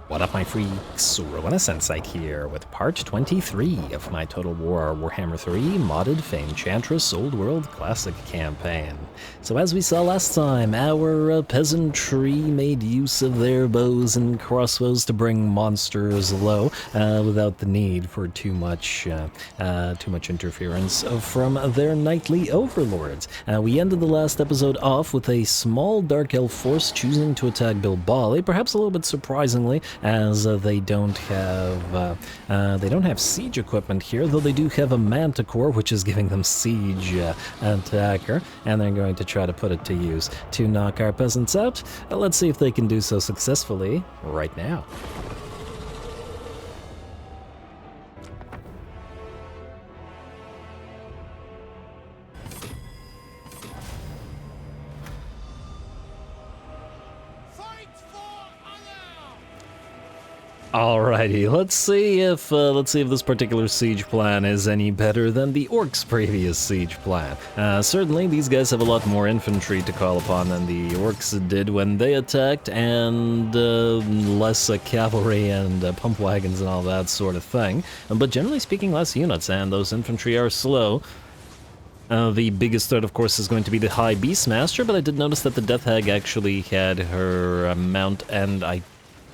What up, my freaks? RuinusInsight here with part 23 of my Total War Warhammer 3 modded Fay Enchantress Old World Classic campaign. So as we saw last time, our peasantry made use of their bows and crossbows to bring monsters low without the need for too much interference from their knightly overlords. We ended the last episode off with a small Dark Elf force choosing to attack Bilbali, perhaps a little bit surprisingly, as they don't have siege equipment here, though they do have a manticore, which is giving them siege attacker, and they're going to try to put it to use to knock our peasants out. Let's see if they can do so successfully right now. Alrighty, let's see if this particular siege plan is any better than the orcs' previous siege plan. Certainly, these guys have a lot more infantry to call upon than the orcs did when they attacked, and less cavalry and pump wagons and all that sort of thing. But generally speaking, less units, and those infantry are slow. The biggest threat, of course, is going to be the High Beastmaster, but I did notice that the Death Hag actually had her mount, and I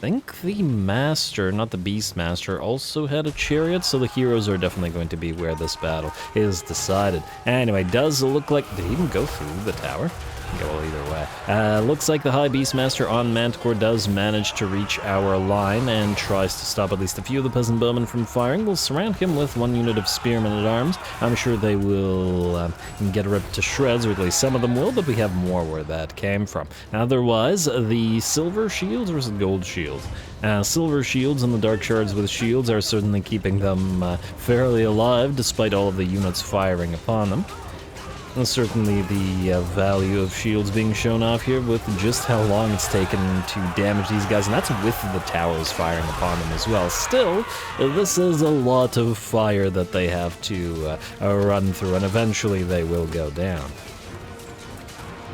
think the Master, not the Beastmaster, also had a chariot, so the heroes are definitely going to be where this battle is decided. Anyway, does look like... Did he even go through the tower? Go either way. Looks like the High Beastmaster on Manticore does manage to reach our line and tries to stop at least a few of the peasant bowmen from firing. We'll surround him with one unit of spearmen at arms. I'm sure they will get ripped to shreds, or at least some of them will, but we have more where that came from. Otherwise, the silver shields or gold shields? Silver shields and the dark shards with shields are certainly keeping them fairly alive, despite all of the units firing upon them. And certainly the value of shields being shown off here with just how long it's taken to damage these guys, and that's with the towers firing upon them as well. Still, this is a lot of fire that they have to run through, and eventually they will go down.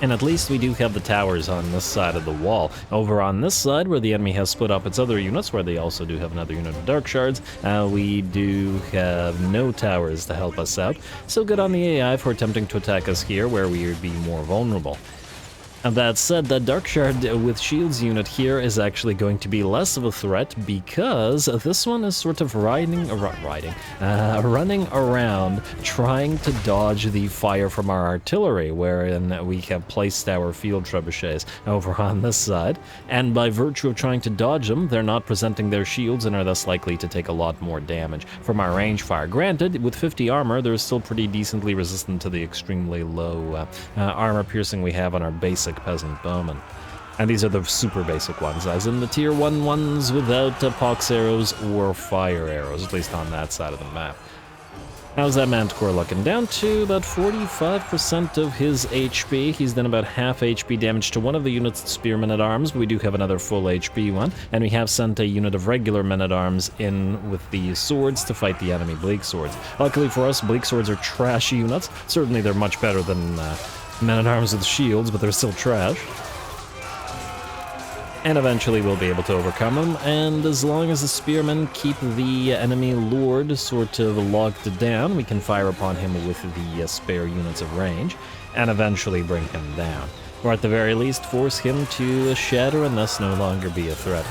And at least we do have the towers on this side of the wall. Over on this side, where the enemy has split up its other units, where they also do have another unit of dark shards, we do have no towers to help us out. So good on the AI for attempting to attack us here, where we would be more vulnerable. And that said, the Dark Shard with Shields unit here is actually going to be less of a threat, because this one is sort of running around trying to dodge the fire from our artillery, wherein we have placed our field trebuchets over on this side. And by virtue of trying to dodge them, they're not presenting their shields and are thus likely to take a lot more damage from our range fire. Granted, with 50 armor, they're still pretty decently resistant to the extremely low armor piercing we have on our basic peasant bowmen. And these are the super basic ones, as in the tier 1 ones without pox arrows or fire arrows, at least on that side of the map. How's that Manticore looking? Down to about 45% of his HP. He's done about half HP damage to one of the units of spearmen at arms, but we do have another full HP one, and we have sent a unit of regular men at arms in with the swords to fight the enemy bleak swords. Luckily for us, bleak swords are trash units. Certainly they're much better than men-at-arms with shields, but they're still trash. And eventually we'll be able to overcome them, and as long as the spearmen keep the enemy lord sort of locked down, we can fire upon him with the spare units of range, and eventually bring him down. Or at the very least, force him to shatter and thus no longer be a threat.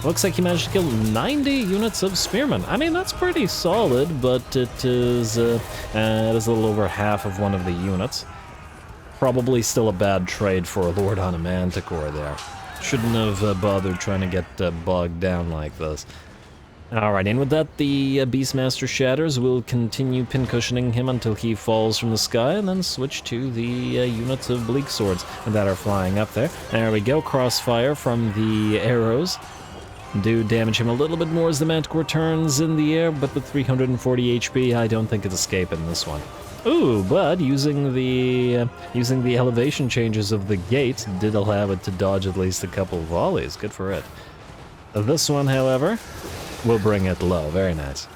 Looks like he managed to kill 90 units of spearmen. I mean, that's pretty solid, but it is a little over half of one of the units. Probably still a bad trade for a lord on a manticore there. Shouldn't have bothered trying to get bogged down like this. Alright, and with that, the Beastmaster shatters. We'll continue pincushioning him until he falls from the sky, and then switch to the units of bleak swords that are flying up there. There we go, crossfire from the arrows. Do damage him a little bit more as the Manticore turns in the air, but with 340 HP, I don't think it's escaping this one. Ooh, but using the elevation changes of the gate did allow it to dodge at least a couple volleys. Good for it. This one, however, will bring it low. Very nice.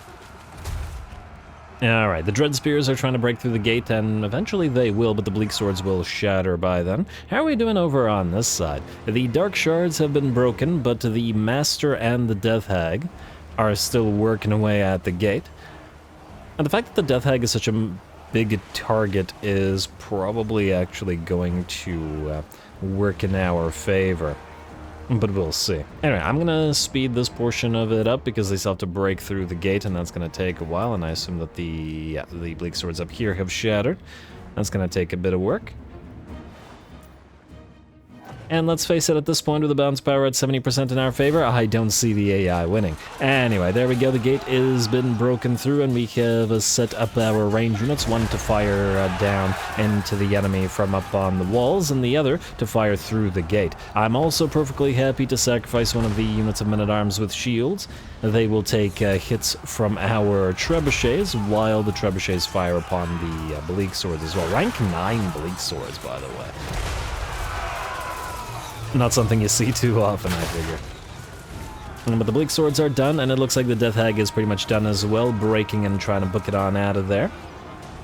Alright, the Dread Spears are trying to break through the gate, and eventually they will, but the Bleak Swords will shatter by then. How are we doing over on this side? The Dark Shards have been broken, but the Master and the Death Hag are still working away at the gate. And the fact that the Death Hag is such a big target is probably actually going to work in our favor. But we'll see. Anyway, I'm gonna speed this portion of it up because they still have to break through the gate, and that's gonna take a while, and I assume that the Bleak Swords up here have shattered. That's gonna take a bit of work. And let's face it, at this point with the bounce power at 70% in our favor, I don't see the AI winning. Anyway, there we go, the gate has been broken through, and we have set up our range units, one to fire down into the enemy from up on the walls, and the other to fire through the gate. I'm also perfectly happy to sacrifice one of the units of men-at-arms with shields. They will take hits from our trebuchets, while the trebuchets fire upon the Bleak Swords as well. Rank 9 Bleak Swords, by the way. Not something you see too often, I figure. But the Bleak Swords are done, and it looks like the Death Hag is pretty much done as well, breaking and trying to book it on out of there.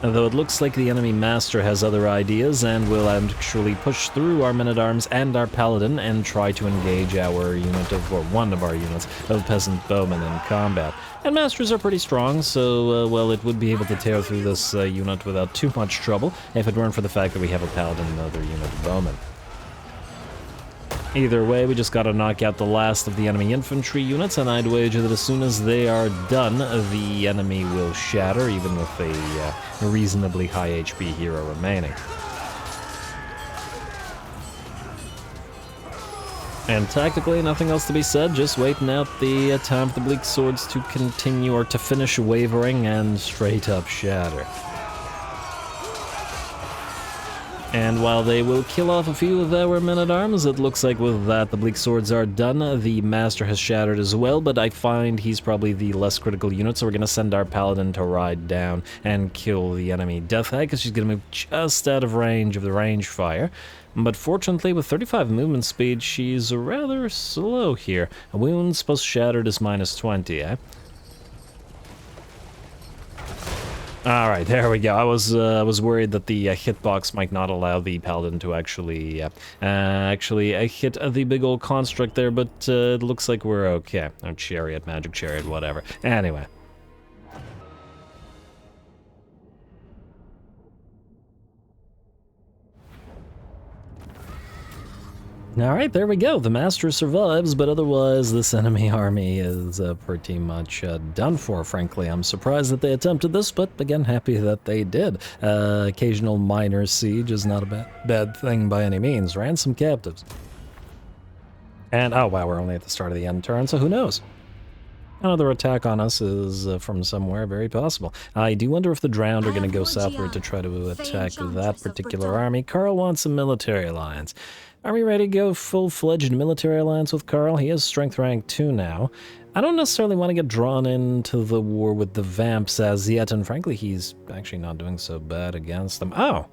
Though it looks like the enemy Master has other ideas, and will actually push through our Men-at-Arms and our Paladin and try to engage our unit of, or one of our units, of Peasant Bowmen in combat. And Masters are pretty strong, so, well, it would be able to tear through this unit without too much trouble, if it weren't for the fact that we have a Paladin and another unit of Bowmen. Either way, we just gotta knock out the last of the enemy infantry units, and I'd wager that as soon as they are done, the enemy will shatter, even with a reasonably high HP hero remaining. And tactically, nothing else to be said, just waiting out the time for the Bleak Swords to continue, or to finish wavering and straight up shatter. And while they will kill off a few of our men-at-arms, it looks like with that the Bleak Swords are done. The Master has shattered as well, but I find he's probably the less critical unit, so we're going to send our Paladin to ride down and kill the enemy Death Hag, because she's going to move just out of range of the range fire. But fortunately, with 35 movement speed, she's rather slow here. A wounds plus shattered is minus 20, eh? Alright, there we go. I was worried that the hitbox might not allow the Paladin to actually hit the big old construct there, but it looks like we're okay. Or Chariot, Magic Chariot, whatever. Anyway. Alright, there we go. The Master survives, but otherwise this enemy army is pretty much done for, frankly. I'm surprised that they attempted this, but again, happy that they did. Occasional minor siege is not a bad thing by any means. Ransom captives. And, oh wow, we're only at the start of the end turn, so who knows? Another attack on us is from somewhere, very possible. I do wonder if the Drowned are going to go southward to try to attack that particular army. Carl wants a military alliance. Are we ready to go full-fledged military alliance with Carl? He is strength rank 2 now. I don't necessarily want to get drawn into the war with the Vamps as yet, and frankly, he's actually not doing so bad against them. Oh!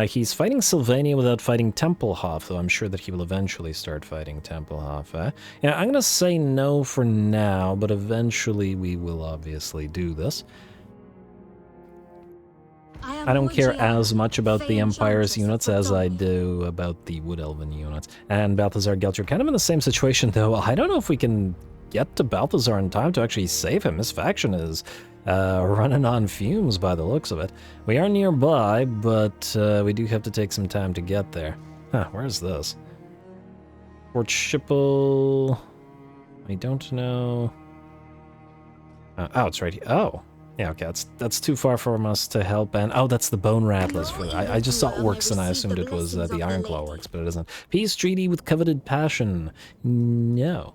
He's fighting Sylvania without fighting Tempelhof, though I'm sure that he will eventually start fighting Tempelhof, eh? Yeah, I'm gonna say no for now, but eventually we will obviously do this. I don't care as much about the Empire's units as I do about the Wood Elven units. And Balthazar Gelcher, kind of in the same situation, though. I don't know if we can get to Balthazar in time to actually save him. His faction is running on fumes by the looks of it. We are nearby, but we do have to take some time to get there. Huh, where's this? Fort Schipple... I don't know... oh, it's right here. Oh! Yeah, okay, that's too far from us to help, and oh, that's the Bone Rattlers. I just saw orcs and I assumed it was the Ironclaw orcs, but it isn't. Peace treaty with coveted passion. No.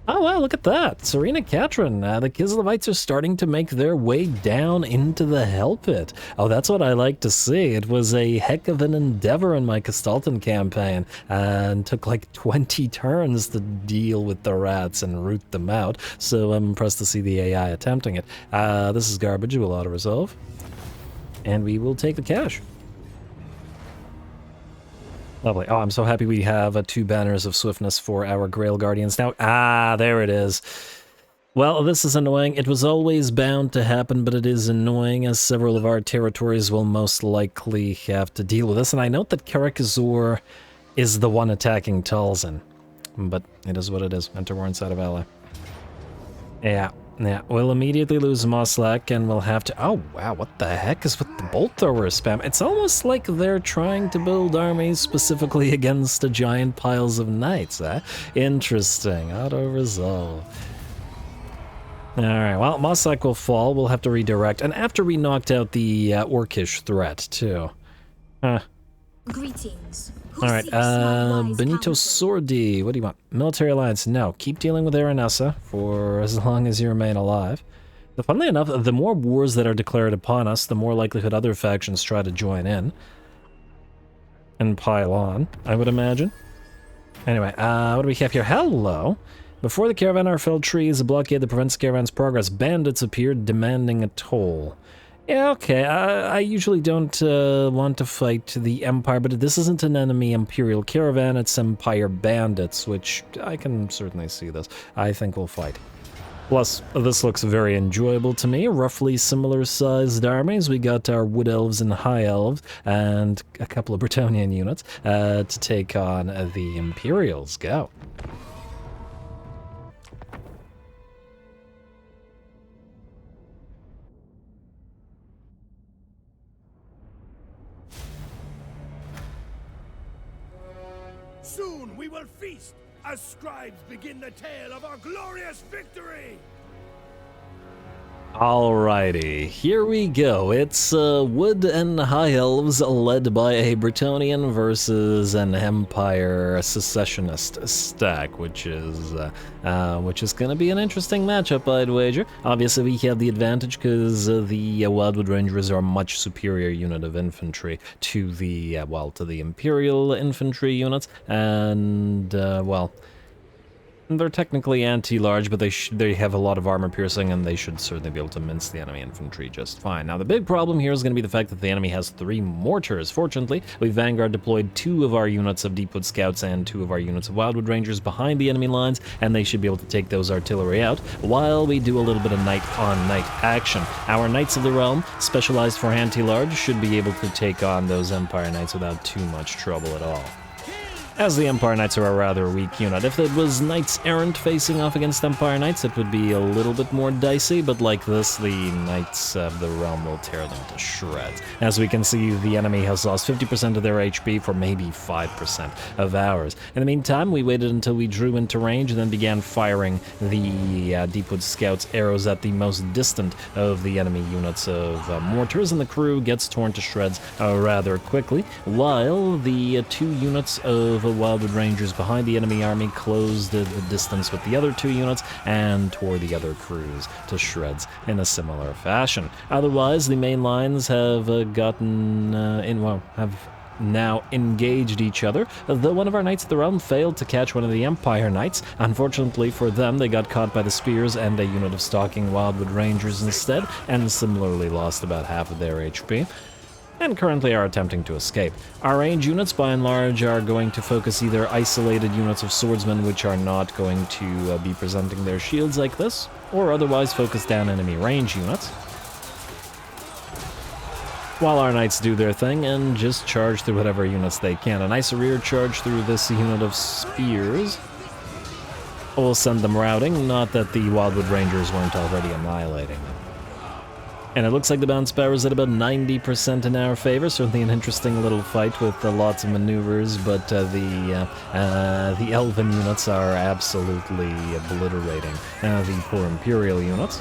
Oh, wow, look at that. Serena Katrin. The Kislevites are starting to make their way down into the Hell Pit. Oh, that's what I like to see. It was a heck of an endeavor in my Castalton campaign, and took like 20 turns to deal with the rats and root them out, so I'm impressed to see the AI attempting it. This is garbage. We'll auto-resolve, and we will take the cash. Lovely. Oh, I'm so happy we have 2 banners of swiftness for our Grail Guardians now. Ah, there it is. Well, this is annoying. It was always bound to happen, but it is annoying as several of our territories will most likely have to deal with this. And I note that Carcassonne is the one attacking Talzin. But it is what it is. Enter war inside of ally. Yeah, we'll immediately lose Moslak and we'll have to... Oh, wow, what the heck is with the bolt thrower spam? It's almost like they're trying to build armies specifically against the giant piles of knights, eh? Interesting. Auto-resolve. Alright, well, Moslak will fall. We'll have to redirect. And after we knocked out the Orcish threat, too. Greetings. Alright, Benito Sordi, what do you want? Military alliance, no. Keep dealing with Aranessa for as long as you remain alive. But funnily enough, the more wars that are declared upon us, the more likelihood other factions try to join in. And pile on, I would imagine. Anyway, what do we have here? Hello! Before the caravan are felled trees, a blockade that prevents the caravan's progress. Bandits appeared demanding a toll. Yeah, okay, I usually don't want to fight the Empire, but this isn't an enemy Imperial caravan, it's Empire bandits, which I can certainly see this. I think we'll fight. Plus, this looks very enjoyable to me. Roughly similar-sized armies. We got our Wood Elves and High Elves, and a couple of Bretonnian units to take on the Imperials. Go. Soon we will feast, as scribes begin the tale of our glorious victory! Alrighty, here we go. It's Wood and High Elves led by a Bretonnian versus an Empire secessionist stack, which is going to be an interesting matchup, I'd wager. Obviously, we have the advantage because the Wildwood Rangers are a much superior unit of infantry to the to the Imperial infantry units, and well. They're technically anti-large, but they have a lot of armor piercing, and they should certainly be able to mince the enemy infantry just fine. Now, the big problem here is going to be the fact that the enemy has 3 mortars. Fortunately, we Vanguard deployed 2 of our units of Deepwood Scouts and 2 of our units of Wildwood Rangers behind the enemy lines, and they should be able to take those artillery out, while we do a little bit of knight-on-knight action. Our Knights of the Realm, specialized for anti-large, should be able to take on those Empire Knights without too much trouble at all. As the Empire Knights are a rather weak unit. If it was Knights Errant facing off against Empire Knights, it would be a little bit more dicey, but like this, the Knights of the Realm will tear them to shreds. As we can see, the enemy has lost 50% of their HP for maybe 5% of ours. In the meantime, we waited until we drew into range and then began firing the Deepwood Scouts arrows at the most distant of the enemy units of mortars, and the crew gets torn to shreds rather quickly, while the 2 units of Wildwood Rangers behind the enemy army closed the distance with the other 2 units and tore the other crews to shreds in a similar fashion. Otherwise, the main lines have have now engaged each other, though one of our Knights of the Realm failed to catch one of the Empire Knights. Unfortunately for them, they got caught by the spears and a unit of stalking Wildwood Rangers instead, and similarly lost about half of their HP. And currently are attempting to escape. Our range units, by and large, are going to focus either isolated units of swordsmen, which are not going to be presenting their shields like this, or otherwise focus down enemy range units, while our knights do their thing and just charge through whatever units they can. A nice rear charge through this unit of spears will send them routing, not that the Wildwood Rangers weren't already annihilating them. And it looks like the bounce power is at about 90% in our favor. Certainly an interesting little fight with lots of maneuvers, but the Elven units are absolutely obliterating the poor Imperial units.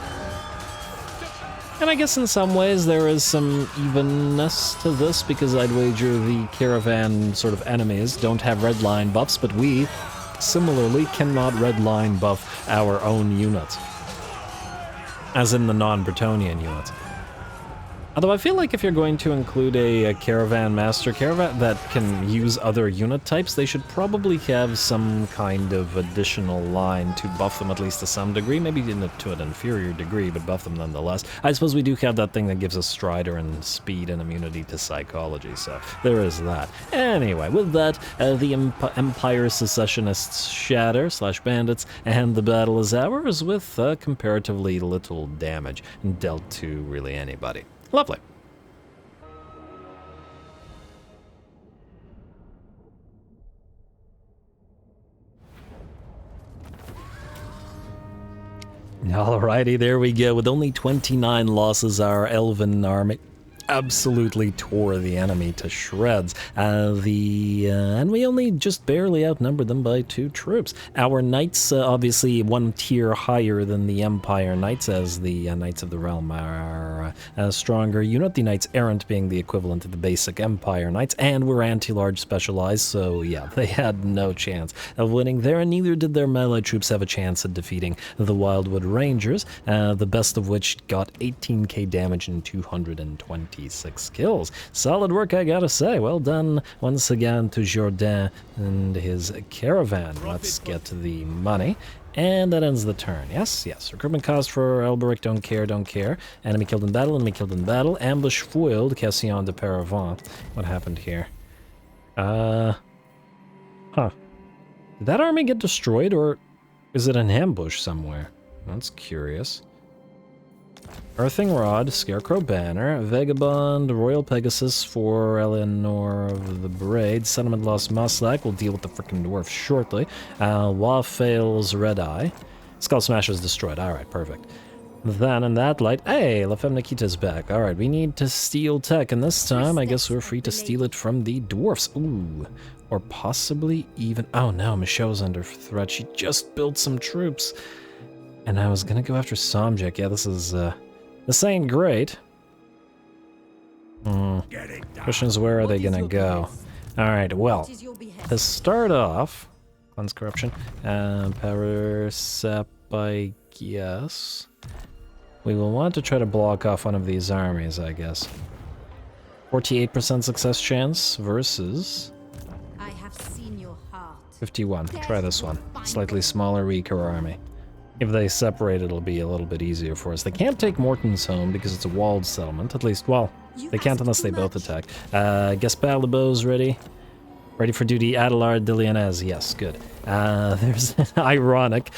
And I guess in some ways there is some evenness to this, because I'd wager the caravan sort of enemies don't have red line buffs, but we, similarly, cannot red line buff our own units. As in the non-Bretonnian units. Although I feel like if you're going to include a caravan master caravan that can use other unit types, they should probably have some kind of additional line to buff them at least to some degree, maybe to an inferior degree, but buff them nonetheless. I suppose we do have that thing that gives us strider and speed and immunity to psychology, so there is that. Anyway, with that, the Empire Secessionists shatter / bandits, and the battle is ours with comparatively little damage dealt to really anybody. Lovely. Alrighty, there we go. With only 29 losses, our elven army absolutely tore the enemy to shreds. And we only just barely outnumbered them by 2 troops. Our knights, obviously one tier higher than the Empire Knights, as the Knights of the Realm are a stronger unit. The Knights Errant being the equivalent of the basic Empire Knights, and we're anti-large specialized, so yeah, they had no chance of winning there, and neither did their melee troops have a chance of defeating the Wildwood Rangers, the best of which got 18k damage and 226 kills. Solid work, I gotta say. Well done once again to Jourdain and his caravan. Let's get to the money. And that ends the turn. Yes, yes. Recruitment cost for Alberic, don't care. Enemy killed in battle. Ambush foiled, Cassillon de Paravant. What happened here? Huh. Did that army get destroyed, or is it an ambush somewhere? That's curious. Earthing Rod, Scarecrow Banner, Vagabond, Royal Pegasus for Eleanor of the Braid, Settlement Lost Muslak, we'll deal with the frickin' dwarf shortly, Wafail's Red Eye, Skull Smash is destroyed, alright, perfect. Then in that light, hey, La Femme Nikita's back, alright, we need to steal tech, and this time I guess we're free to steal it from the dwarfs, ooh, or possibly even, oh no, Michaud's under threat, she just built some troops, and I was gonna go after Somjek, yeah, this ain't great. Question is, where are they gonna go? Alright, well, to start off, Cleanse Corruption, Power Sap, I guess. We will want to try to block off one of these armies, I guess. 48% success chance versus 51. Try this one. Slightly smaller, weaker army. If they separate, it'll be a little bit easier for us. They can't take Morton's home because it's a walled settlement. At least, well, they can't unless they both attack. Gaspar Lebeau's ready. Ready for duty, Adelard de Lyonnaise. Yes, good. There's ironic.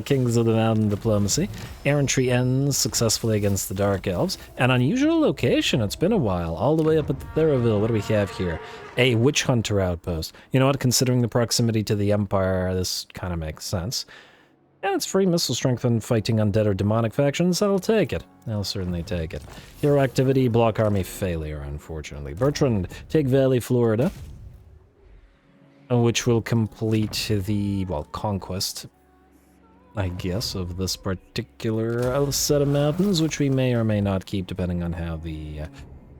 Kings of the Mountain Diplomacy. Errantry ends successfully against the Dark Elves. An unusual location. It's been a while. All the way up at the Theraville. What do we have here? A Witch Hunter outpost. You know what? Considering the proximity to the Empire, this kind of makes sense. And it's free missile strength when fighting undead or demonic factions. I'll take it. I'll certainly take it. Hero activity, block army failure, unfortunately. Bertrand, take Valley, Florida. Which will complete the, well, conquest, I guess, of this particular set of mountains, which we may or may not keep, depending on how the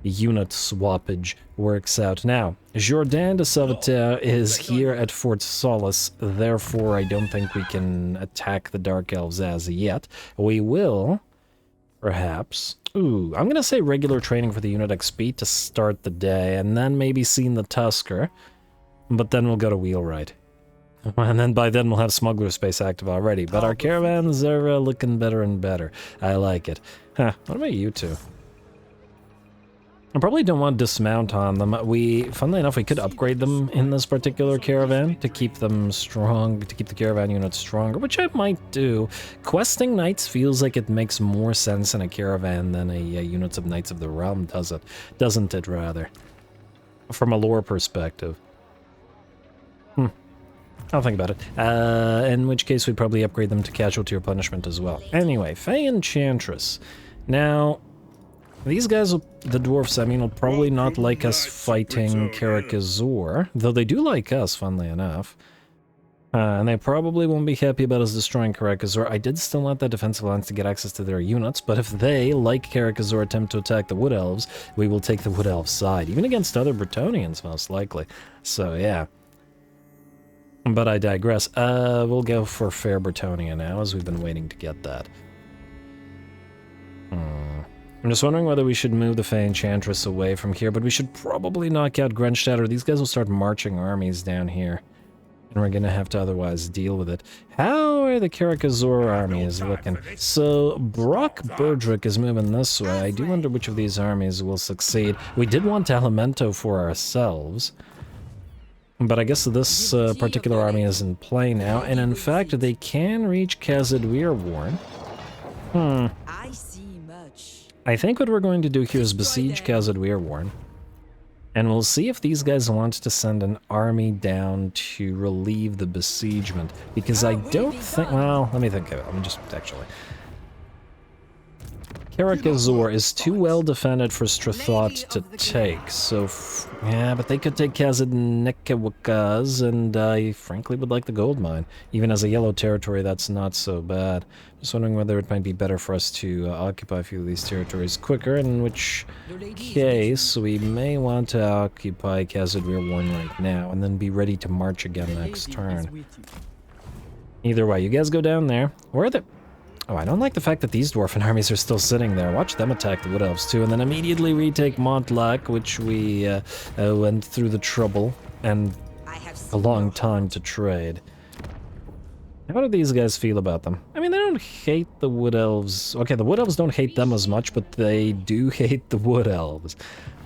unit swappage works out. Now, Jourdain de Sauveterre is here at Fort Solace, therefore I don't think we can attack the Dark Elves as yet. We will, perhaps... Ooh, I'm gonna say regular training for the unit XP to start the day, and then maybe seeing the Tusker. But then we'll go to Wheelwright. And then by then we'll have Smuggler Space active already. But our caravans are looking better and better. I like it. Huh, what about you two? I probably don't want to dismount on them. Funnily enough, we could upgrade them in this particular caravan to keep them strong, to keep the caravan units stronger, which I might do. Questing Knights feels like it makes more sense in a caravan than a units of Knights of the Realm does it. Doesn't it, rather? From a lore perspective. I'll think about it. In which case we'd probably upgrade them to Casualty or Punishment as well. Anyway, Fay Enchantress. Now, these guys, the dwarfs, I mean, will probably not like us fighting Carcassonne, though they do like us, funnily enough. And they probably won't be happy about us destroying Carcassonne. I did still want that defensive alliance to get access to their units, but if they, like Carcassonne, attempt to attack the Wood Elves, we will take the Wood Elves' side, even against other Bretonnians, most likely. So, yeah. But I digress. We'll go for Fair Bretonnia now, as we've been waiting to get that. I'm just wondering whether we should move the Fay Enchantress away from here, but we should probably knock out Grunstadt, or these guys will start marching armies down here. And we're gonna have to otherwise deal with it. How are the Carcassonne armies looking? So, Bergerac is moving this way. I do wonder which of these armies will succeed. We did want Elemento for ourselves. But I guess this particular army is in play now, and in fact, they can reach Khazad-Weirworn. I think what we're going to do here is besiege Khazad-Weirworn, and we'll see if these guys want to send an army down to relieve the besiegement, because I don't think... Well, let me think of it. Let me just actually... Carcassonne is too well defended for Strathot to take, so... yeah, but they could take Khazad-Nekawakaz, and I frankly would like the gold mine. Even as a yellow territory, that's not so bad. Just wondering whether it might be better for us to occupy a few of these territories quicker, in which case we may want to occupy Khazad-Weirworn right now, and then be ready to march again next turn. Either way, you guys go down there. Where are the... Oh, I don't like the fact that these dwarven armies are still sitting there. Watch them attack the Wood Elves too, and then immediately retake Montlac, which we went through the trouble and a long time to trade. How do these guys feel about them? I mean, they don't hate the Wood Elves. Okay, the Wood Elves don't hate them as much, but they do hate the Wood Elves.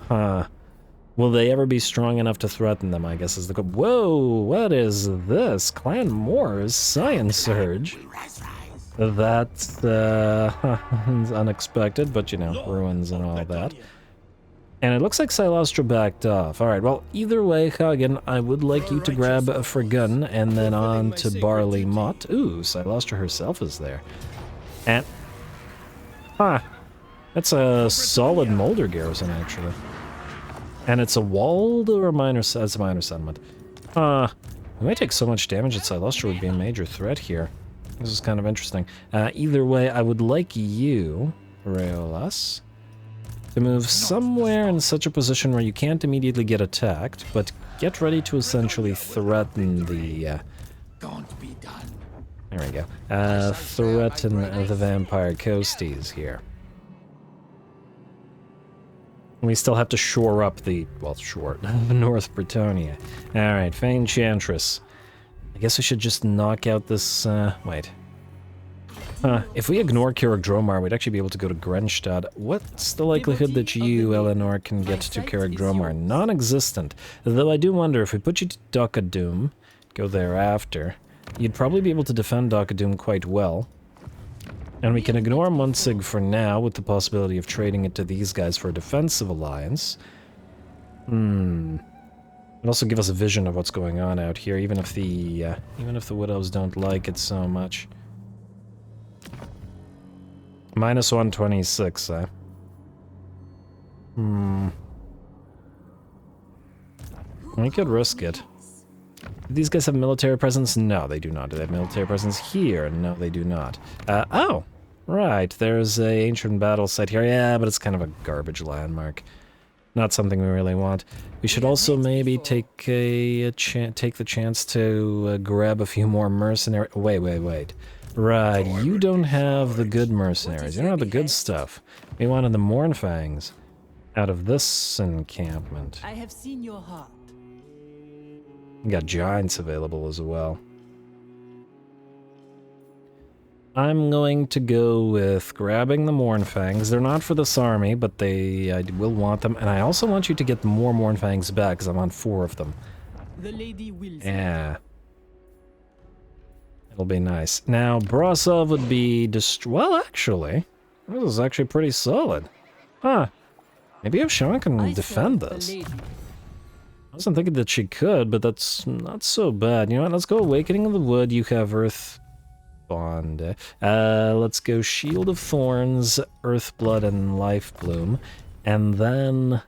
Will they ever be strong enough to threaten them, I guess is the question. Whoa, what is this? Clan Moors Science Surge. That's unexpected, but you know, ruins and all that. And it looks like Silostra backed off. Alright, well, either way, Hagen, I would like you to grab a Fragun and then on to Barley Mott. Ooh, Silostra herself is there. And... that's a solid Molder garrison, actually. And it's a walled or a minor... it's a minor settlement. We might take so much damage that Silostra would be a major threat here. This is kind of interesting. Either way, I would like you, Raolas, to move somewhere in such a position where you can't immediately get attacked, but get ready to essentially threaten the... Don't be done. There we go. Threaten the vampire coasties here. We still have to shore up the... well, shore, North Bretonnia. Alright, Fay Enchantress. I guess we should just knock out this, wait. If we ignore Kirak Dromar, we'd actually be able to go to Grunstadt. What's the likelihood that you, Eleanor, can get to Kirak Dromar? Non-existent. Though I do wonder, if we put you to Dockadoom, go thereafter, you'd probably be able to defend Dockadoom quite well. And we can ignore Munzig for now, with the possibility of trading it to these guys for a defensive alliance. It'll also give us a vision of what's going on out here, even if the Wood Elves don't like it so much. Minus 126, We could risk it. Do these guys have military presence? No, they do not. Do they have military presence here? No, they do not. Oh! Right, there's a ancient battle site here. Yeah, but it's kind of a garbage landmark. Not something we really want. We should also maybe take the chance to grab a few more mercenaries. Wait. Right, you don't have the good mercenaries. You don't have the good stuff. We wanted the Mournfangs out of this encampment. I have seen your heart. We got giants available as well. I'm going to go with grabbing the Mournfangs. They're not for this army, but I will want them. And I also want you to get more Mournfangs back, because I'm on 4 of them. The lady wills. Yeah. It'll be nice. Now, Brasov would be well, actually, this is actually pretty solid. Maybe Evshan can defend this. I wasn't thinking that she could, but that's not so bad. You know what, let's go Awakening of the Wood. You have Earth Bond. Let's go Shield of Thorns, Earthblood, and Lifebloom. And then...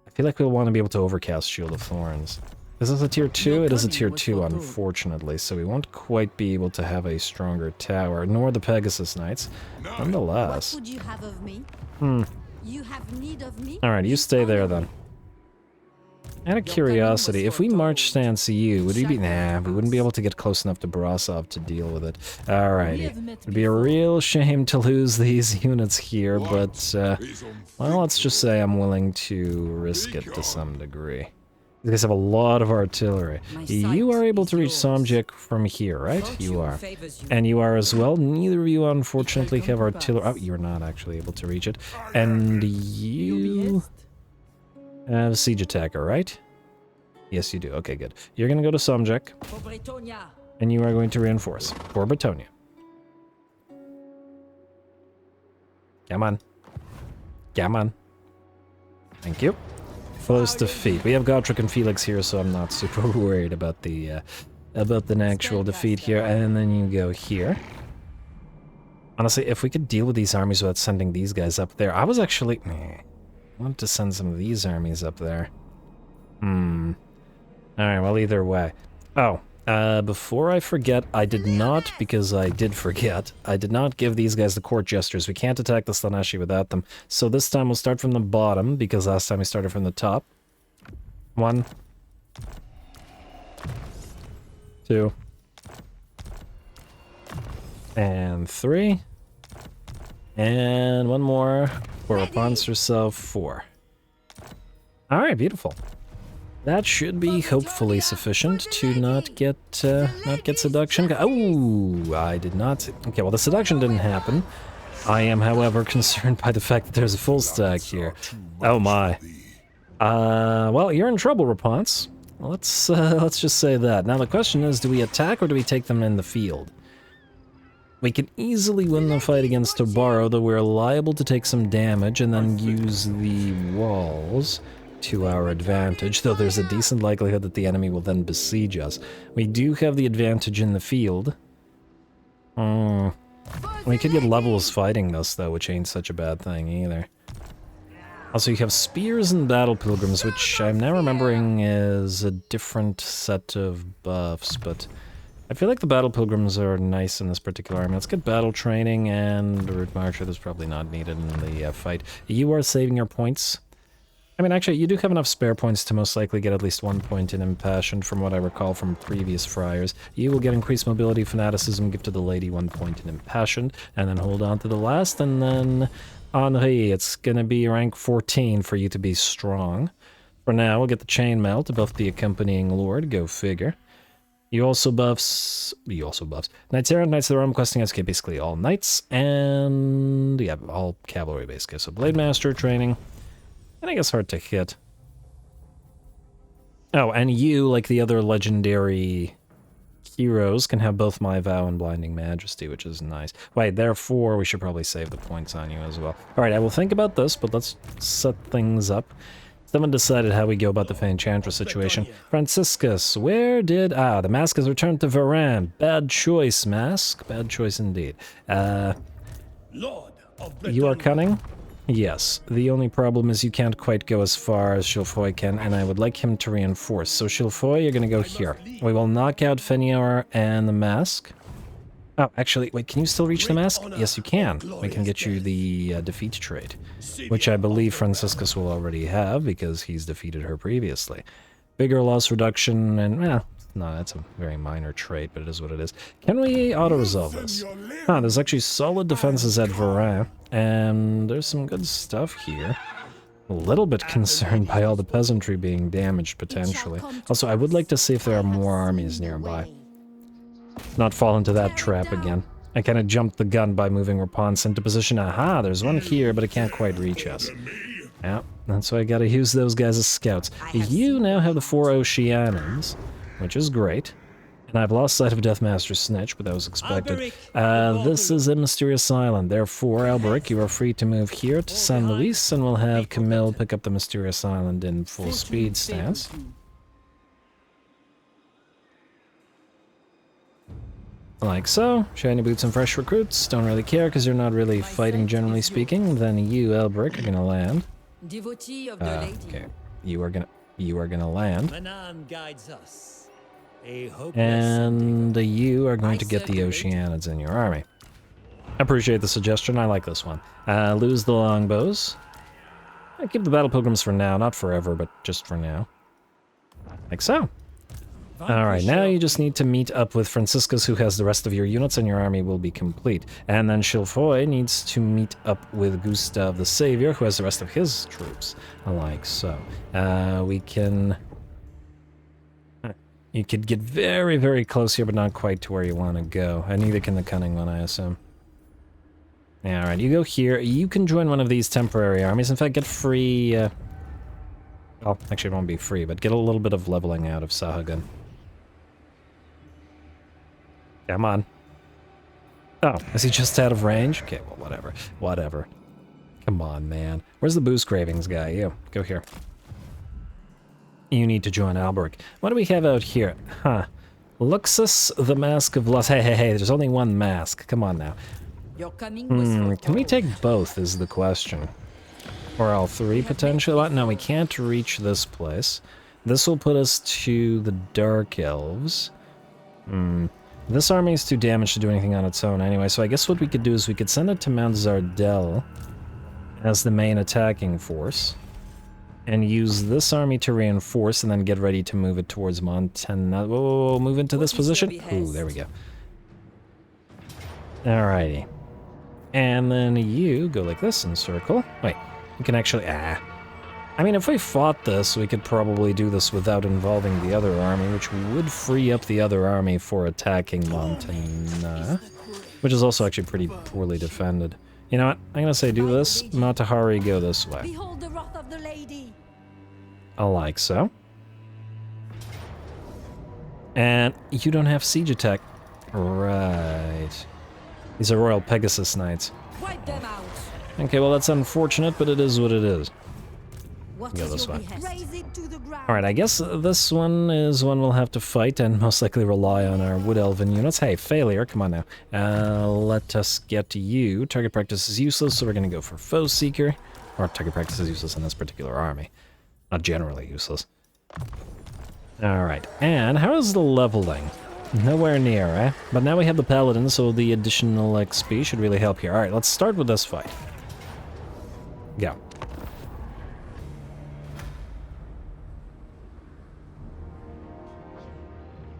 I feel like we'll want to be able to overcast Shield of Thorns. Is this a tier 2? It is a tier 2, unfortunately, so we won't quite be able to have a stronger tower, nor the Pegasus Knights. Nonetheless... What would you have of me? You have need of me? Alright, you stay there then. Out of curiosity, if we march stance you, would we be... Nah, we wouldn't be able to get close enough to Brasov to deal with it. Alrighty. It'd be a real shame to lose these units here, but, well, let's just say I'm willing to risk it to some degree. You guys have a lot of artillery. You are able to reach Somjek from here, right? You are. And you are as well. Neither of you, unfortunately, have artillery. Oh, you're not actually able to reach it. And you... have siege attacker, right? Yes, you do. Okay, good. You're going to go to Somjek. And you are going to reinforce for Bretonnia. Come on. Come on. Thank you. Close defeat. We have Gotrek and Felix here, so I'm not super worried about the actual defeat here. And then you go here. Honestly, if we could deal with these armies without sending these guys up there, I was actually... I wanted to send some of these armies up there. Alright, well, either way. Oh, before I forget, I did not, because I did forget, I did not give these guys the court gestures. We can't attack the Slaaneshi without them. So this time we'll start from the bottom, because last time we started from the top. 1. 2. And 3. And one more for Rapunzel herself, 4. Alright, beautiful. That should be hopefully sufficient to not get seduction. Oh, I did not. Okay, well, the seduction didn't happen. I am, however, concerned by the fact that there's a full stack here. Oh my. Well, you're in trouble, Rapunzel. Let's just say that. Now the question is, do we attack or do we take them in the field? We can easily win the fight against Tobaro, though we're liable to take some damage and then use the walls to our advantage, though there's a decent likelihood that the enemy will then besiege us. We do have the advantage in the field. We could get levels fighting this, though, which ain't such a bad thing either. Also, you have spears and battle pilgrims, which I'm now remembering is a different set of buffs, but I feel like the battle pilgrims are nice in this particular army. Let's get battle training and route marcher. That's probably not needed in the fight. You are saving your points. I mean, actually, you do have enough spare points to most likely get at least 1 point in Impassioned, from what I recall from previous friars. You will get increased mobility, fanaticism, give to the lady 1 point in Impassioned, and then hold on to the last, and then Henri, it's gonna be rank 14 for you to be strong. For now, we'll get the chainmail to buff the accompanying lord, go figure. You also buffs... Knights Errant, Knights of the Realm, questing okay, basically all knights, and yeah, all cavalry basically. So Blade Master training. And I guess hard to hit. Oh, and you, like the other legendary heroes, can have both My Vow and Blinding Majesty, which is nice. Wait, therefore, we should probably save the points on you as well. Alright, I will think about this, but let's set things up. Someone decided how we go about the Fay Enchantress situation. Franciscus, where did... Ah, the mask has returned to Varan. Bad choice, mask. Bad choice indeed. Lord of You are Bretonnia. cunning? Yes. The only problem is you can't quite go as far as Chilfoy can, and I would like him to reinforce. So Chilfoy, you're gonna go here. We will knock out Fenior and the mask. Oh, actually, wait, can you still reach the mask? Yes, you can. We can get you the defeat trait, which I believe Franciscus will already have, because he's defeated her previously. Bigger loss reduction, and, no, that's a very minor trait, but it is what it is. Can we auto-resolve this? Ah, there's actually solid defenses at Varan, and there's some good stuff here. A little bit concerned by all the peasantry being damaged, potentially. Also, I would like to see if there are more armies nearby. Not fall into that trap again. I kind of jumped the gun by moving Rapunzel into position. Aha, there's one here, but it can't quite reach us. Yeah, that's why I gotta use those guys as scouts. You now have the 4 Oceanians, which is great. And I've lost sight of Deathmaster Snitch, but that was expected. This is a mysterious island. Therefore, Alberic, you are free to move here to San Luis, and we'll have Camille pick up the mysterious island in full speed stance. Like so. Shiny boots and fresh recruits. Don't really care because you're not really fighting, generally speaking. Then you, Alberic, are gonna land. Okay. You are gonna land. Manan guides us. And you are going to get the Oceanids in your army. I appreciate the suggestion. I like this one. Lose the longbows. I keep the battle pilgrims for now, not forever, but just for now. Like so. Alright, now you just need to meet up with Franciscus, who has the rest of your units, and your army will be complete. And then Chilfoy needs to meet up with Gustav the Savior, who has the rest of his troops. Like so. We can... You could get very, very close here, but not quite to where you want to go. And neither can the Cunning one, I assume. Alright, you go here. You can join one of these temporary armies. In fact, get free... Well, actually it won't be free, but get a little bit of leveling out of Sahagun. Come on. Oh, is he just out of range? Okay, well, whatever. Whatever. Come on, man. Where's the boost cravings guy? You, go here. You need to join Alberic. What do we have out here? Huh. Luxus, the Mask of Lust. Hey, hey, hey, there's only one mask. Come on now. Your coming was Can we take both is the question. Or all three, potentially? No, we can't reach this place. This will put us to the Dark Elves. This army is too damaged to do anything on its own anyway, so I guess what we could do is we could send it to Mount Zardel as the main attacking force, and use this army to reinforce, and then get ready to move it towards Montana. Whoa, move into this position? Ooh, there we go. Alrighty. And then you go like this and circle. Wait, you can actually... I mean, if we fought this, we could probably do this without involving the other army, which would free up the other army for attacking Montana, which is also actually pretty poorly defended. You know what? I'm gonna say do this. Matahari, go this way. Behold the wrath of the lady. I like so. And you don't have siege attack. Right. These are Royal Pegasus Knights. Wipe them out. Okay, well that's unfortunate, but it is what it is. What Go is this your way. behest? Raise it to the ground. Alright, I guess this one is one we'll have to fight and most likely rely on our Wood Elven units. Hey, failure, come on now. Let us get to you. Target practice is useless, so we're gonna go for Foe Seeker. Or target practice is useless in this particular army. Not generally useless. Alright, and how is the leveling? Nowhere near, eh? But now we have the Paladin, so the additional XP should really help here. Alright, let's start with this fight. Go.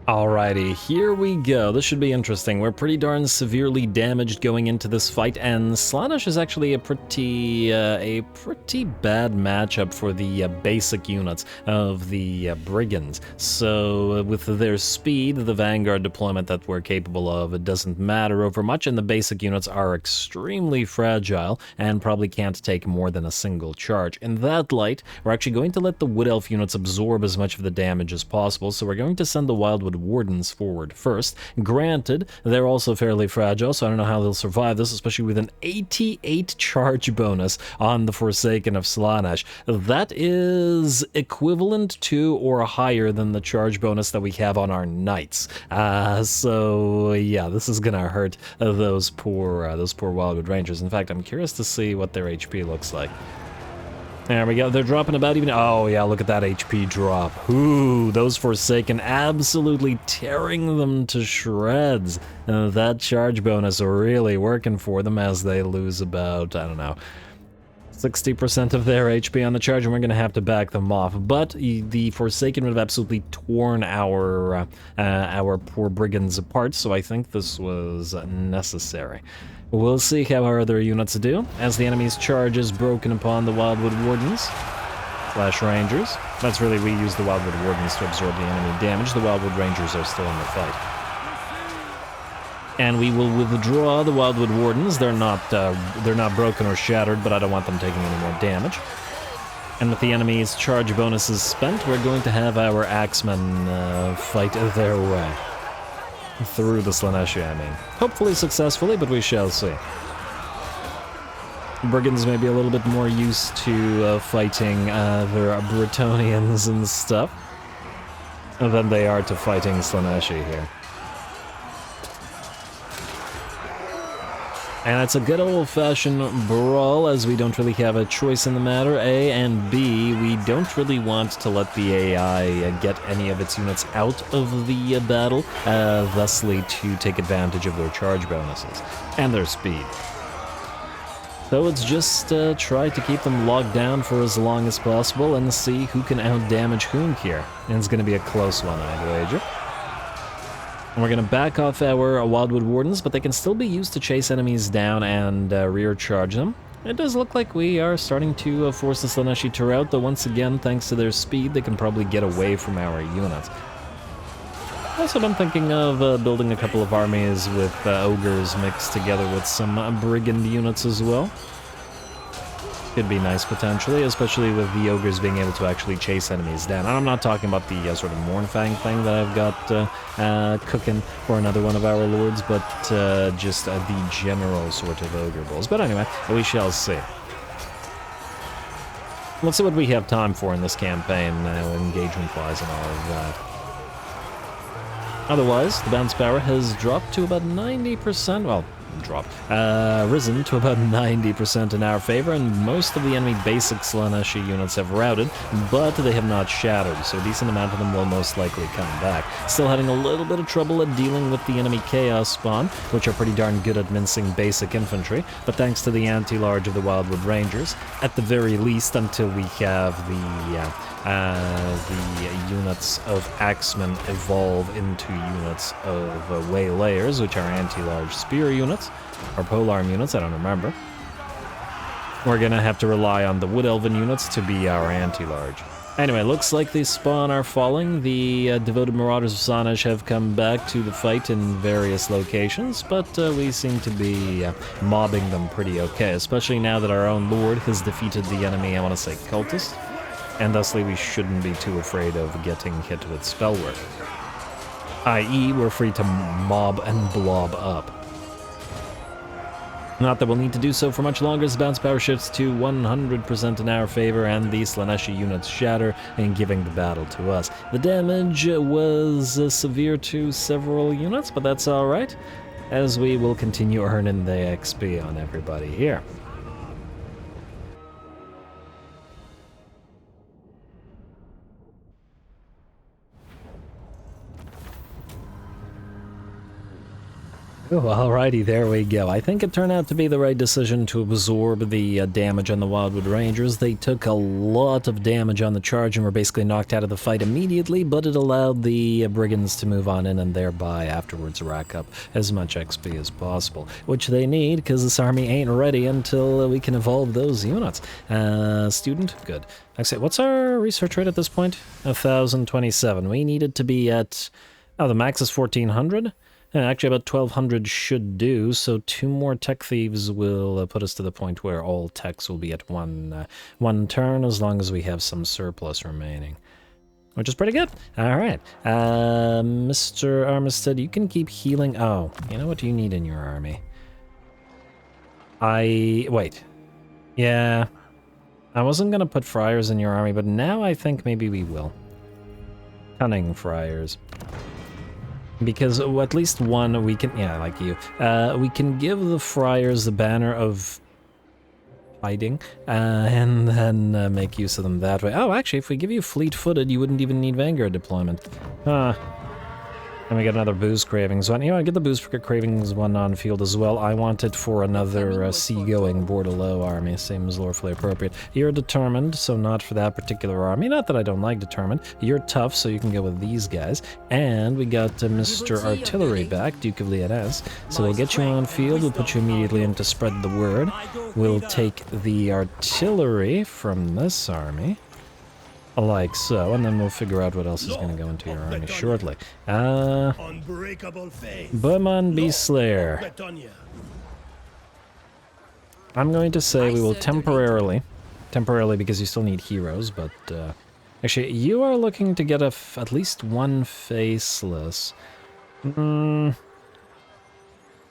Alrighty, here we go. This should be interesting. We're pretty darn severely damaged going into this fight, and Slaanesh is actually a pretty bad matchup for the basic units of the Brigands. So with their speed, the Vanguard deployment that we're capable of, it doesn't matter over much, and the basic units are extremely fragile and probably can't take more than a single charge. In that light, we're actually going to let the Wood Elf units absorb as much of the damage as possible, so we're going to send the Wildwood Wardens forward first. Granted, they're also fairly fragile, so I don't know how they'll survive this, especially with an 88 charge bonus on the Forsaken of Slaanesh. That is equivalent to or higher than the charge bonus that we have on our Knights. So yeah, this is gonna hurt those poor Wildwood Rangers. In fact, I'm curious to see what their HP looks like. There we go, they're dropping about even... Oh yeah, look at that HP drop. Ooh, those Forsaken absolutely tearing them to shreds. That charge bonus really working for them as they lose about, I don't know, 60% of their HP on the charge, and we're going to have to back them off. But the Forsaken would have absolutely torn our poor Brigands apart, so I think this was necessary. We'll see how our other units do, as the enemy's charge is broken upon the Wildwood Wardens / Rangers. That's really, we use the Wildwood Wardens to absorb the enemy damage. The Wildwood Rangers are still in the fight. And we will withdraw the Wildwood Wardens. They're not broken or shattered, but I don't want them taking any more damage. And with the enemy's charge bonuses spent, we're going to have our Axemen fight their way through the Slaaneshi, I mean. Hopefully successfully, but we shall see. Brigands may be a little bit more used to fighting their Bretonnians and stuff than they are to fighting Slaaneshi here. And it's a good old-fashioned brawl, as we don't really have a choice in the matter, A, and B, we don't really want to let the AI get any of its units out of the battle, thusly to take advantage of their charge bonuses and their speed. So it's just try to keep them locked down for as long as possible and see who can outdamage whom here. And it's going to be a close one, I'd wager. And we're going to back off our Wildwood Wardens, but they can still be used to chase enemies down and rear charge them. It does look like we are starting to force the Slaaneshi to rout, though once again, thanks to their speed, they can probably get away from our units. Also, I'm thinking of building a couple of armies with ogres mixed together with some brigand units as well. Could be nice potentially, especially with the ogres being able to actually chase enemies down. And I'm not talking about the sort of Mournfang thing that I've got cooking for another one of our lords, but just the general sort of ogre bulls. But anyway, we shall see. Let's see what we have time for in this campaign, engagement-wise and all of that. Otherwise, the bounce power has dropped to about 90%, well, risen to about 90% in our favor, and most of the enemy basic Slaaneshi units have routed, but they have not shattered, so a decent amount of them will most likely come back. Still having a little bit of trouble at dealing with the enemy Chaos Spawn, which are pretty darn good at mincing basic infantry, but thanks to the anti-large of the Wildwood Rangers, at the very least until we have the units of Axemen evolve into units of Waylayers, which are anti-large spear units, or polearm units, I don't remember. We're gonna have to rely on the Wood Elven units to be our anti-large. Anyway, looks like the spawn are falling. The devoted marauders of Slaanesh have come back to the fight in various locations, but we seem to be mobbing them pretty okay, especially now that our own lord has defeated the enemy, I want to say cultist, and thusly we shouldn't be too afraid of getting hit with spell work. I.e., we're free to mob and blob up. Not that we'll need to do so for much longer as bounce power shifts to 100% in our favor and the Slaaneshi units shatter and giving the battle to us. The damage was severe to several units, but that's alright, as we will continue earning the XP on everybody here. Oh, alrighty, there we go. I think it turned out to be the right decision to absorb the damage on the Wildwood Rangers. They took a lot of damage on the charge and were basically knocked out of the fight immediately, but it allowed the Brigands to move on in and thereby afterwards rack up as much XP as possible, which they need because this army ain't ready until we can evolve those units. Student? Good. Actually, what's our research rate at this point? 1,027. We needed to be at... Oh, the max is 1,400? Actually, about 1,200 should do, so 2 more tech thieves will put us to the point where all techs will be at one turn, as long as we have some surplus remaining. Which is pretty good. Alright. Mr. Armistead, you can keep healing... Oh, you know what you need in your army? Wait. Yeah. I wasn't gonna put friars in your army, but now I think maybe we will. Cunning friars. Because at least one we can, yeah, like you, we can give the friars the banner of hiding, and then make use of them that way. Oh, actually, if we give you fleet-footed, you wouldn't even need Vanguard deployment. And we get another boost cravings one. You know, I get the boost cravings one on field as well. I want it for another seagoing Bordelot army. Seems lawfully appropriate. You're determined, so not for that particular army. Not that I don't like determined. You're tough, so you can go with these guys. And we got Mr. Artillery back, Duke of Lyonesse. So we'll get you on field. We'll put you immediately in to spread the word. We'll take the artillery from this army. Like so, and then we'll figure out what else is going to go into your army shortly. Unbreakable faith. Bowmen Beastslayer. I'm going to say we will temporarily because you still need heroes, but actually you are looking to get at least one faceless.